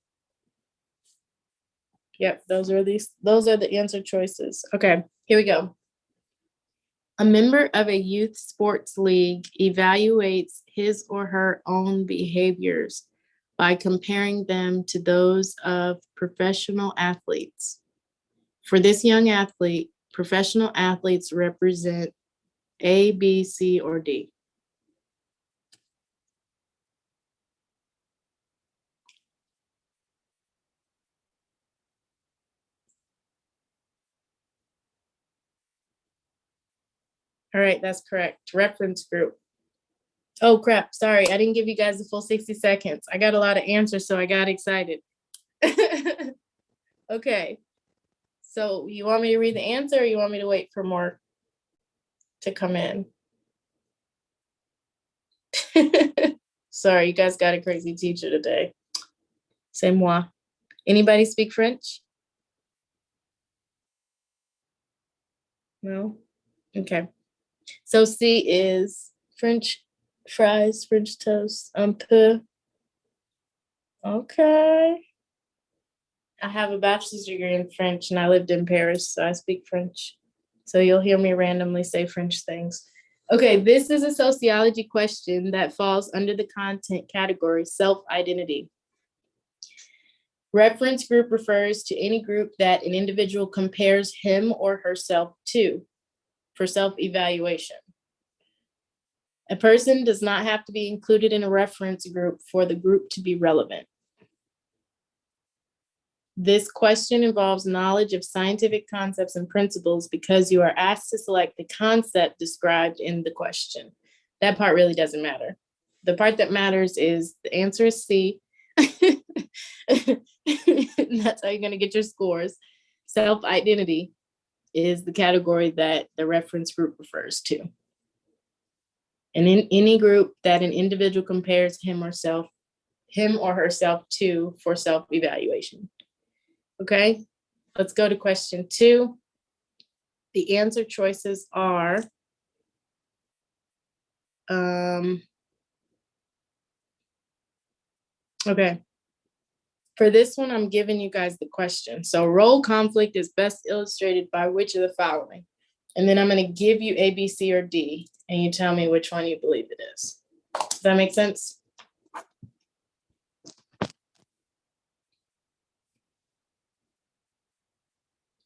Yep, those are the answer choices. Okay, here we go. A member of a youth sports league evaluates his or her own behaviors by comparing them to those of professional athletes. For this young athlete, professional athletes represent A, B, C, or D. All right, that's correct. Reference group. Oh crap, sorry, I didn't give you guys the full 60 seconds. I got a lot of answers, so I got excited. Okay, so you want me to read the answer or you want me to wait for more to come in? Sorry, you guys got a crazy teacher today. C'est moi. Anybody speak French? No? Okay. So C is French fries, French toast, un peu. Okay. I have a bachelor's degree in French and I lived in Paris, so I speak French. So you'll hear me randomly say French things. Okay, this is a sociology question that falls under the content category self-identity. Reference group refers to any group that an individual compares him or herself to for self-evaluation. A person does not have to be included in a reference group for the group to be relevant. This question involves knowledge of scientific concepts and principles because you are asked to select the concept described in the question. That part really doesn't matter. The part that matters is the answer is C. That's how you're going to get your scores. Self-identity is the category that the reference group refers to. And in any group that an individual compares him or herself to for self-evaluation. Okay, let's go to question 2. The answer choices are okay. For this one, I'm giving you guys the question. So role conflict is best illustrated by which of the following? And then I'm going to give you A, B, C, or D, and you tell me which one you believe it is. Does that make sense?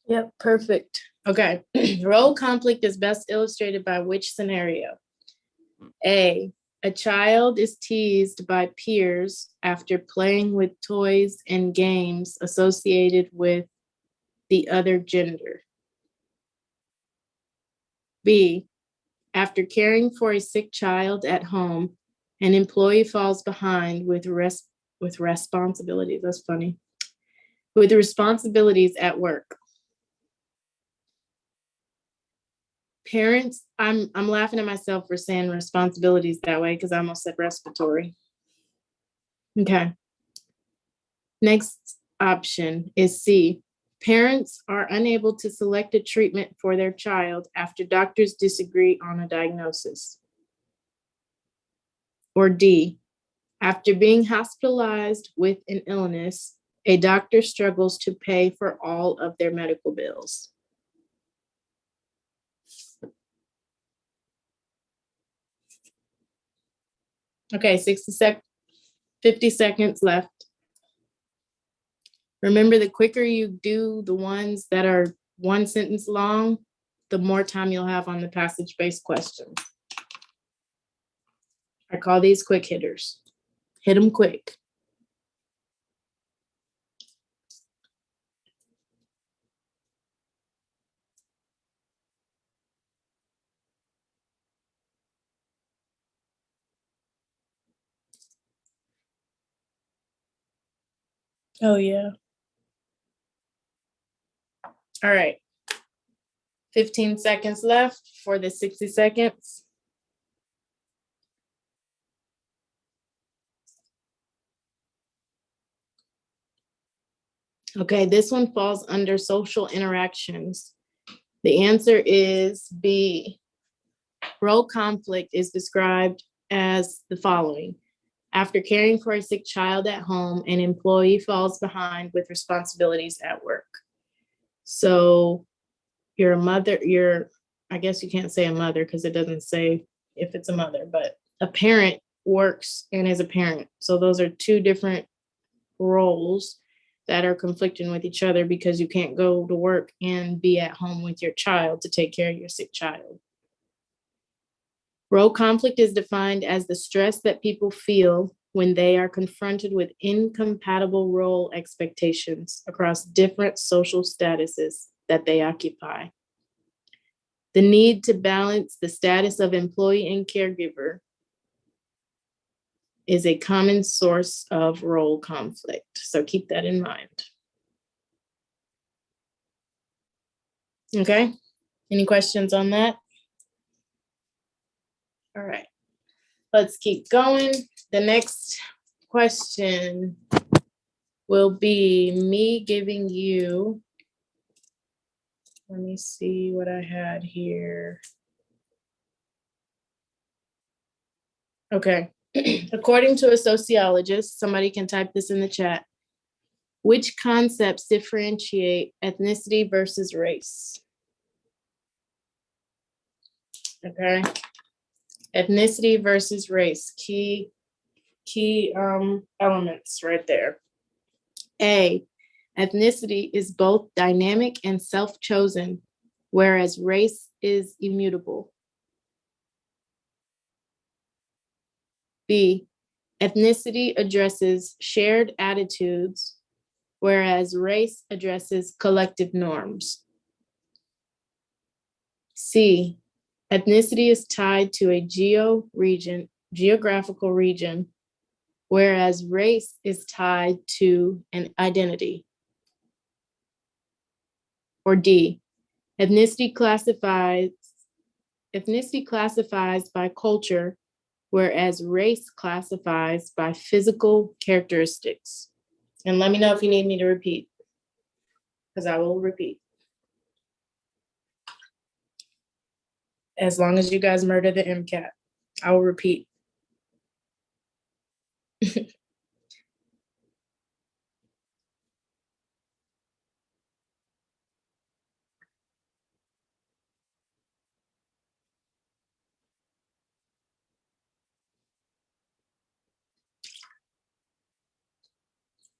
Yep, perfect. Okay, role conflict is best illustrated by which scenario? A child is teased by peers after playing with toys and games associated with the other gender. B, After caring for a sick child at home, an employee falls behind with responsibilities. That's funny. With responsibilities at work. Parents, I'm laughing at myself for saying responsibilities that way because I almost said respiratory. Okay. Next option is C. Parents are unable to select a treatment for their child after doctors disagree on a diagnosis. Or D. After being hospitalized with an illness, a doctor struggles to pay for all of their medical bills. Okay, 50 seconds left. Remember, the quicker you do the ones that are one sentence long, the more time you'll have on the passage-based questions. I call these quick hitters. Hit them quick. Oh, yeah. All right. 15 seconds left for the 60 seconds. Okay, this one falls under social interactions. The answer is B. Role conflict is described as the following. After caring for a sick child at home, an employee falls behind with responsibilities at work. So you're a mother, I guess you can't say a mother because it doesn't say if it's a mother, but a parent works and is a parent. So those are two different roles that are conflicting with each other because you can't go to work and be at home with your child to take care of your sick child. Role conflict is defined as the stress that people feel when they are confronted with incompatible role expectations across different social statuses that they occupy. The need to balance the status of employee and caregiver is a common source of role conflict. So keep that in mind. Okay, any questions on that? All right, let's keep going. The next question will be me giving you, let me see what I had here. Okay, according to a sociologist, somebody can type this in the chat. Which concepts differentiate ethnicity versus race? Okay, ethnicity versus race, key elements right there. A, ethnicity is both dynamic and self-chosen, whereas race is immutable. B, ethnicity addresses shared attitudes, whereas race addresses collective norms. C, ethnicity is tied to a geographical region, whereas race is tied to an identity. Or D, ethnicity classifies by culture, whereas race classifies by physical characteristics. And let me know if you need me to repeat, because I will repeat. As long as you guys murder the MCAT, I will repeat.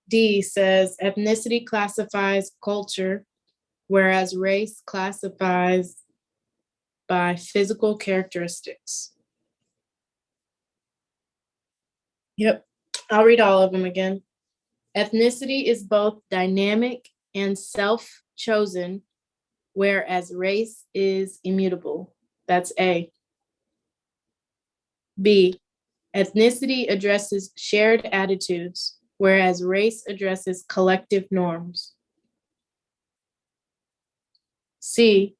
D says ethnicity classifies culture, whereas race classifies by physical characteristics. Yep, I'll read all of them again. Ethnicity is both dynamic and self-chosen, whereas race is immutable. That's A. B, ethnicity addresses shared attitudes, whereas race addresses collective norms. C,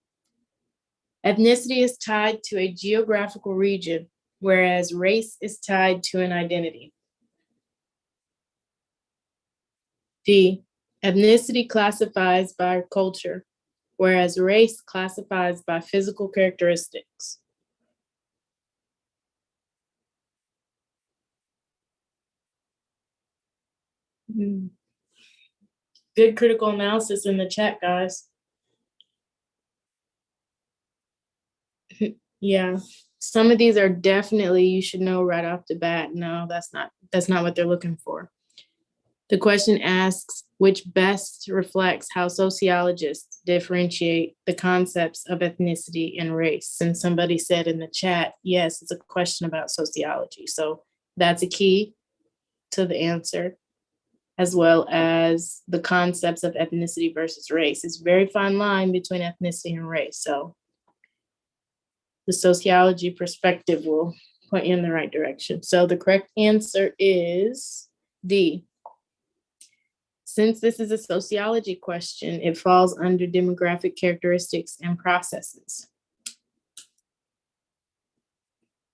ethnicity is tied to a geographical region, whereas race is tied to an identity. D, ethnicity classifies by culture, whereas race classifies by physical characteristics. Good critical analysis in the chat, guys. Yeah, some of these are definitely you should know right off the bat. No, that's not what they're looking for. The question asks which best reflects how sociologists differentiate the concepts of ethnicity and race. And somebody said in the chat, yes, it's a question about sociology. So that's a key to the answer, as well as the concepts of ethnicity versus race. It's a very fine line between ethnicity and race. So the sociology perspective will point you in the right direction. So the correct answer is D. Since this is a sociology question, it falls under demographic characteristics and processes.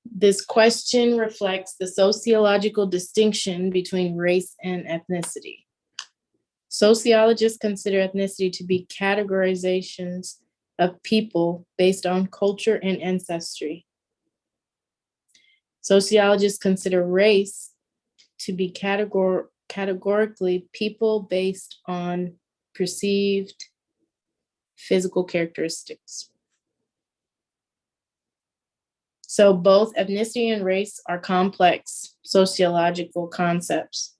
This question reflects the sociological distinction between race and ethnicity. Sociologists consider ethnicity to be categorizations of people based on culture and ancestry. Sociologists consider race to be categorically people based on perceived physical characteristics. So both ethnicity and race are complex sociological concepts.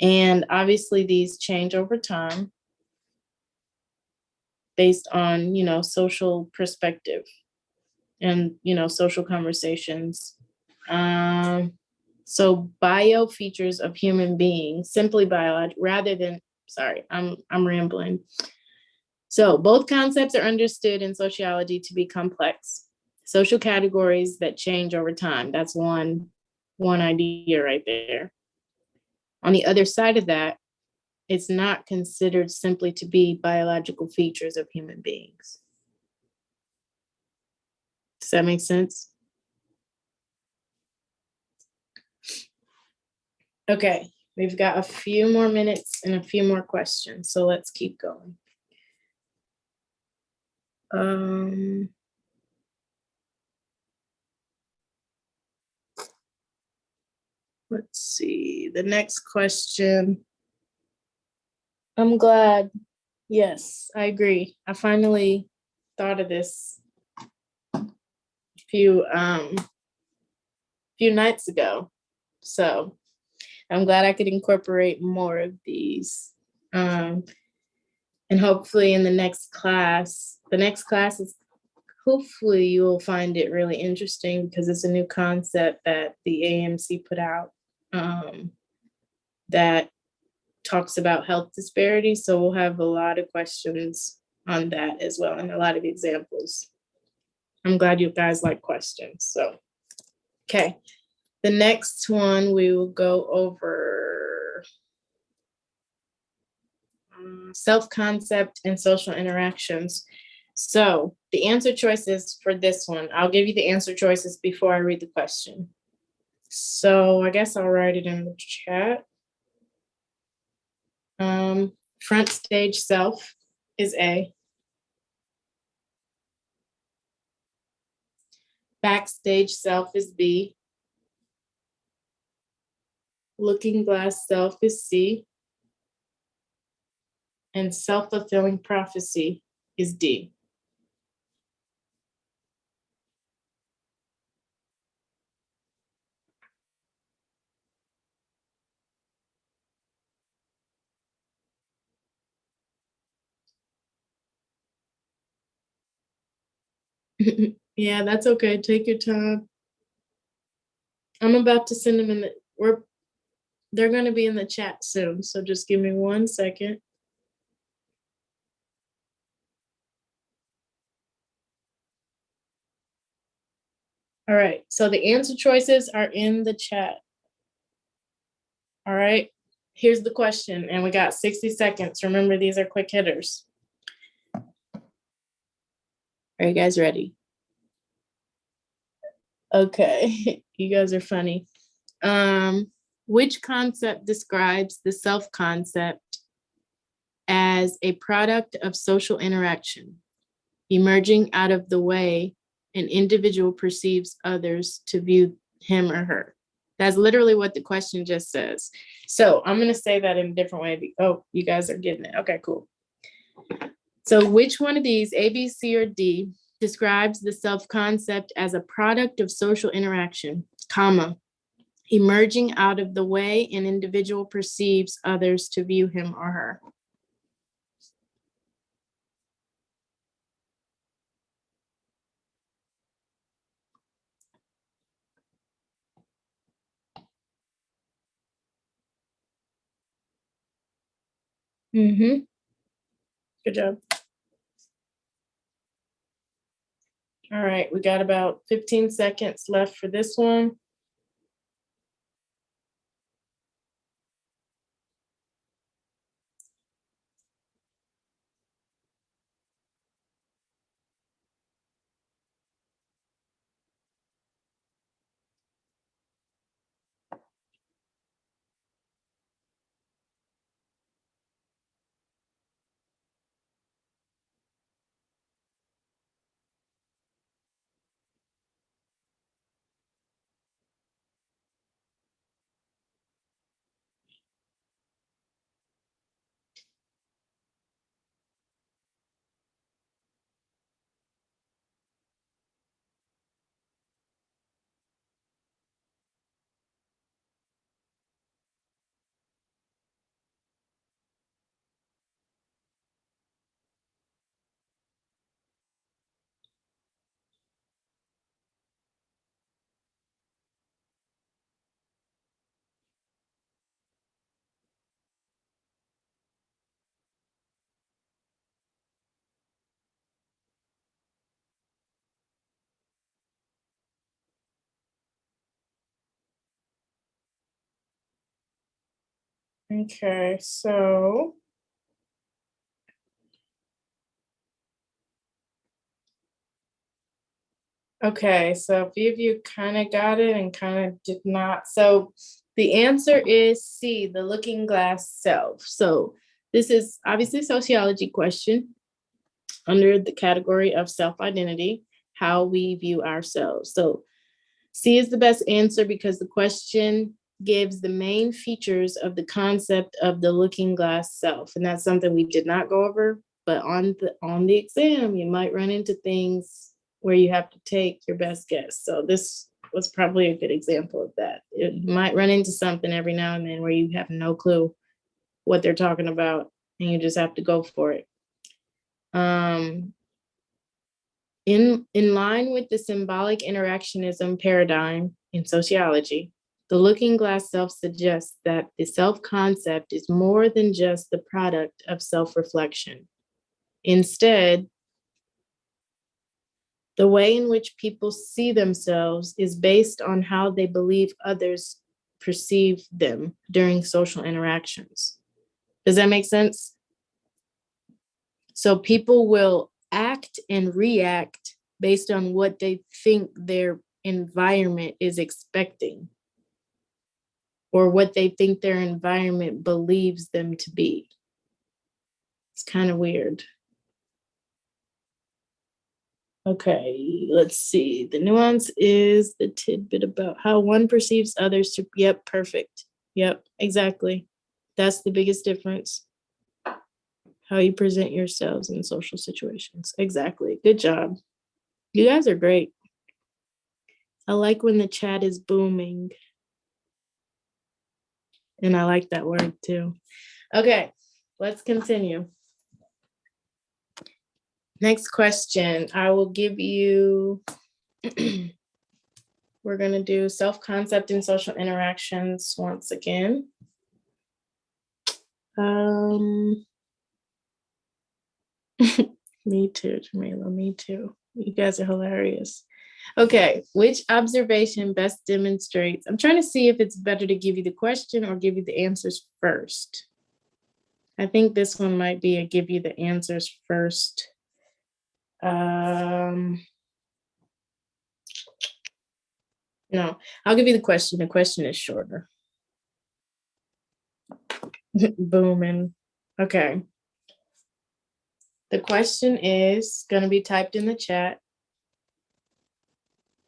And obviously these change over time based on, social perspective and, social conversations. So bio features of human beings, simply biological, rather than, sorry, I'm rambling. So both concepts are understood in sociology to be complex social categories that change over time. That's one idea right there. On the other side of that, it's not considered simply to be biological features of human beings. Does that make sense? Okay, we've got a few more minutes and a few more questions, so let's keep going. Let's see, the next question. I'm glad. Yes, I agree. I finally thought of this a few nights ago. So I'm glad I could incorporate more of these. And hopefully in the next class is hopefully you will find it really interesting because it's a new concept that the AMC put out that talks about health disparities. So we'll have a lot of questions on that as well and a lot of examples. I'm glad you guys like questions. So, okay. The next one we will go over self-concept and social interactions. So the answer choices for this one, I'll give you the answer choices before I read the question. So I guess I'll write it in the chat. Front stage self is A. Backstage self is B. Looking glass self is C. And self-fulfilling prophecy is D. Yeah, that's okay. Take your time. I'm about to send them they're going to be in the chat soon. So just give me 1 second. All right, so the answer choices are in the chat. All right, here's the question, and we got 60 seconds. Remember, these are quick hitters. Are you guys ready? Okay, you guys are funny. Which concept describes the self-concept as a product of social interaction, emerging out of the way an individual perceives others to view him or her? That's literally what the question just says. So I'm going to say that in a different way. Oh, you guys are getting it. Okay, cool. So which one of these, A, B, C, or D, describes the self-concept as a product of social interaction, comma, emerging out of the way an individual perceives others to view him or her? Mm-hmm. Good job. All right, we got about 15 seconds left for this one. Okay, so okay, so a few of you kind of got it and kind of did not. So the answer is C, the looking glass self. So this is obviously a sociology question under the category of self-identity, how we view ourselves. So C is the best answer because the question gives the main features of the concept of the looking glass self. And that's something we did not go over, but on the exam, you might run into things where you have to take your best guess. So this was probably a good example of that. You might run into something every now and then where you have no clue what they're talking about and you just have to go for it. In line with the symbolic interactionism paradigm in sociology, the looking glass self suggests that the self-concept is more than just the product of self-reflection. Instead, the way in which people see themselves is based on how they believe others perceive them during social interactions. Does that make sense? So people will act and react based on what they think their environment is expecting or what they think their environment believes them to be. It's kind of weird. Okay, let's see. The nuance is the tidbit about how one perceives others to, yep, perfect. Yep, exactly. That's the biggest difference. How you present yourselves in social situations. Exactly. Good job. You guys are great. I like when the chat is booming. And I like that word too. Okay, let's continue. Next question. I will give you, we're going to do self-concept and social interactions once again. Me too, Jameelah, me too. You guys are hilarious. Okay, which observation best demonstrates? I'm trying to see if it's better to give you the question or give you the answers first. I think this one might be a give you the answers first. No, I'll give you the question. The question is shorter. Booming. Okay. The question is going to be typed in the chat.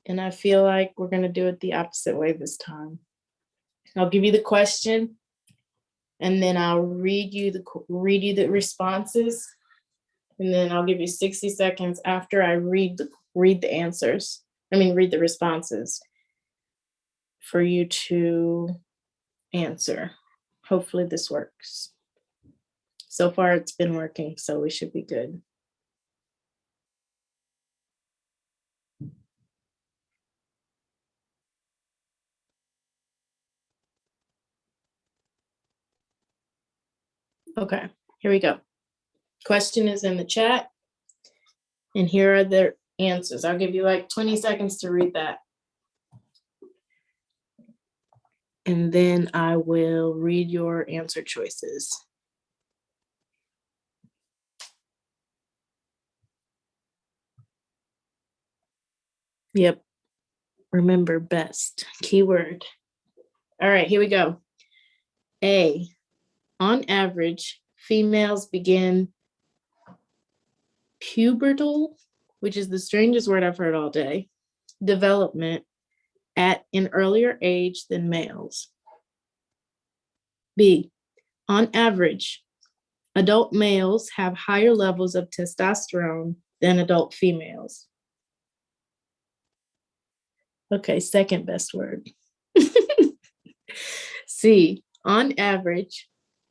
And I feel like we're going to do it the opposite way this time. I'll give you the question, and then I'll read you the responses, and then I'll give you 60 seconds after I read the answers. Read the responses for you to answer. Hopefully this works. So far it's been working, so we should be good. Okay, here we go. Question is in the chat, and here are the answers. I'll give you like 20 seconds to read that. And then I will read your answer choices. Yep. Remember best. Keyword. All right, here we go. A, on average, females begin pubertal, which is the strangest word I've heard all day, development at an earlier age than males. B, on average, adult males have higher levels of testosterone than adult females. Okay, second best word. C, on average,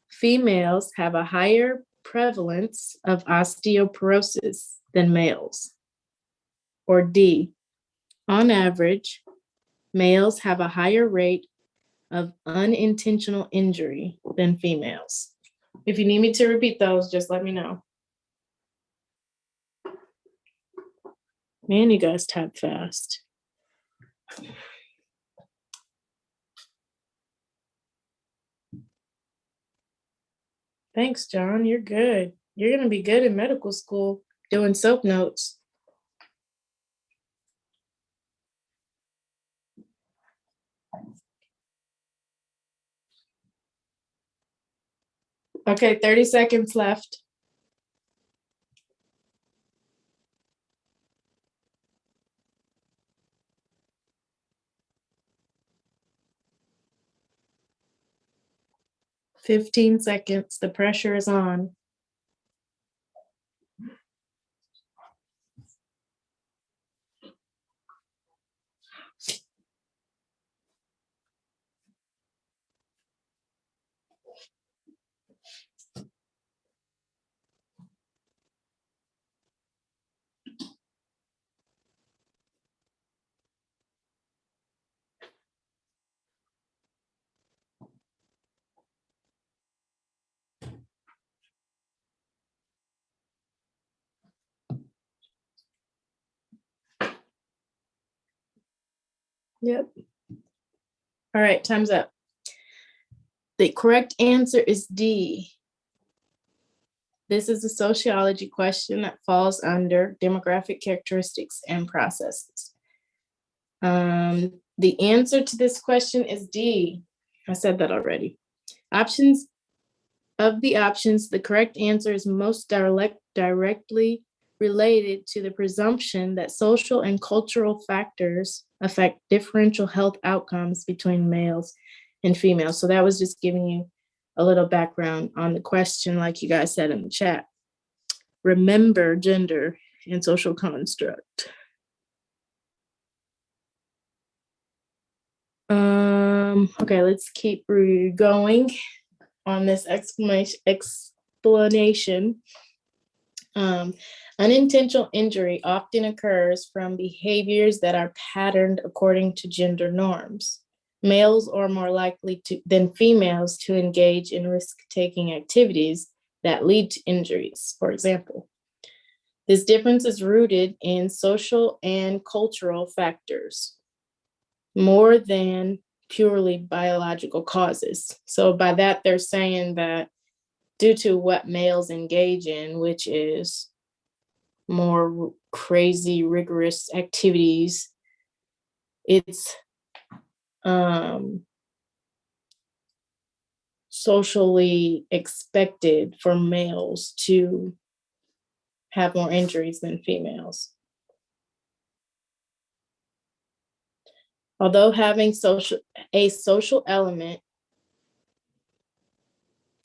females have a higher prevalence of osteoporosis than males. Or D, on average, males have a higher rate of unintentional injury than females. If you need me to repeat those, just let me know. Man, you guys type fast. Thanks, John. You're good. You're going to be good in medical school doing soap notes. Okay, 30 seconds left. "15 seconds. The pressure is on." Yep. All right, time's up. The correct answer is D. This is a sociology question that falls under demographic characteristics and processes. The answer to this question is D. I said that already. Of the options, the correct answer is most directly related to the presumption that social and cultural factors affect differential health outcomes between males and females. So that was just giving you a little background on the question, like you guys said in the chat. Remember gender and social construct. Okay, let's keep going on this explanation. Unintentional injury often occurs from behaviors that are patterned according to gender norms. Males are more likely than females to engage in risk-taking activities that lead to injuries, for example. This difference is rooted in social and cultural factors more than purely biological causes. So by that, they're saying that due to what males engage in, which is more crazy, rigorous activities, it's socially expected for males to have more injuries than females. Although having a social element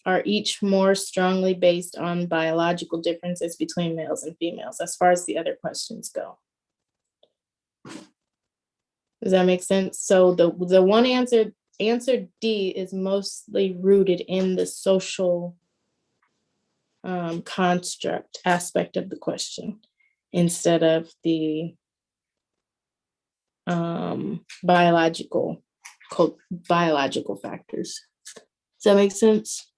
are each more strongly based on biological differences between males and females, as far as the other questions go. Does that make sense? So the one answer D is mostly rooted in the social construct aspect of the question instead of the biological factors. Does that make sense?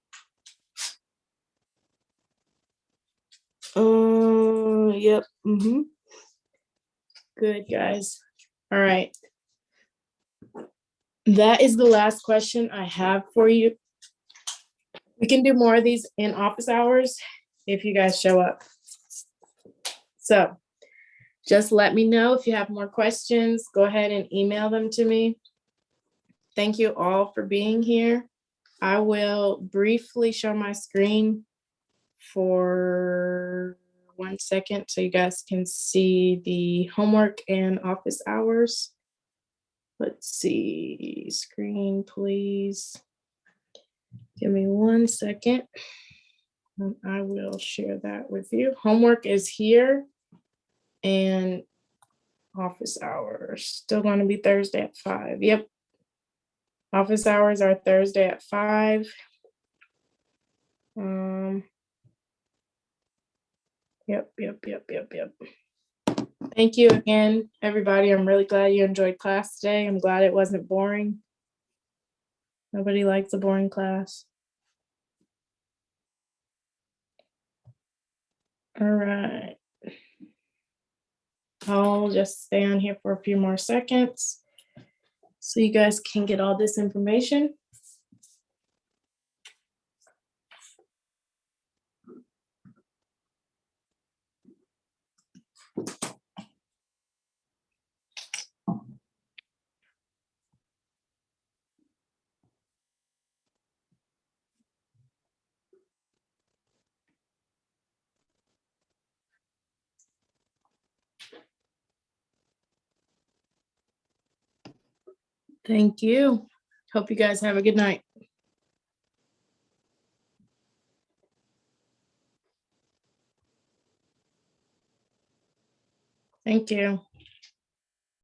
Yep. Good, guys. All right. That is the last question I have for you. We can do more of these in office hours if you guys show up. So just let me know if you have more questions. Go ahead and email them to me. Thank you all for being here. I will briefly show my screen for 1 second so you guys can see the homework and office hours. Let's see, screen, please. Give me 1 second. And I will share that with you. Homework is here and office hours still going to be Thursday at 5. Yep. Office hours are Thursday at 5. Yep. Thank you again, everybody. I'm really glad you enjoyed class today. I'm glad it wasn't boring. Nobody likes a boring class. All right. I'll just stay on here for a few more seconds so you guys can get all this information. Thank you. Hope you guys have a good night. Thank you.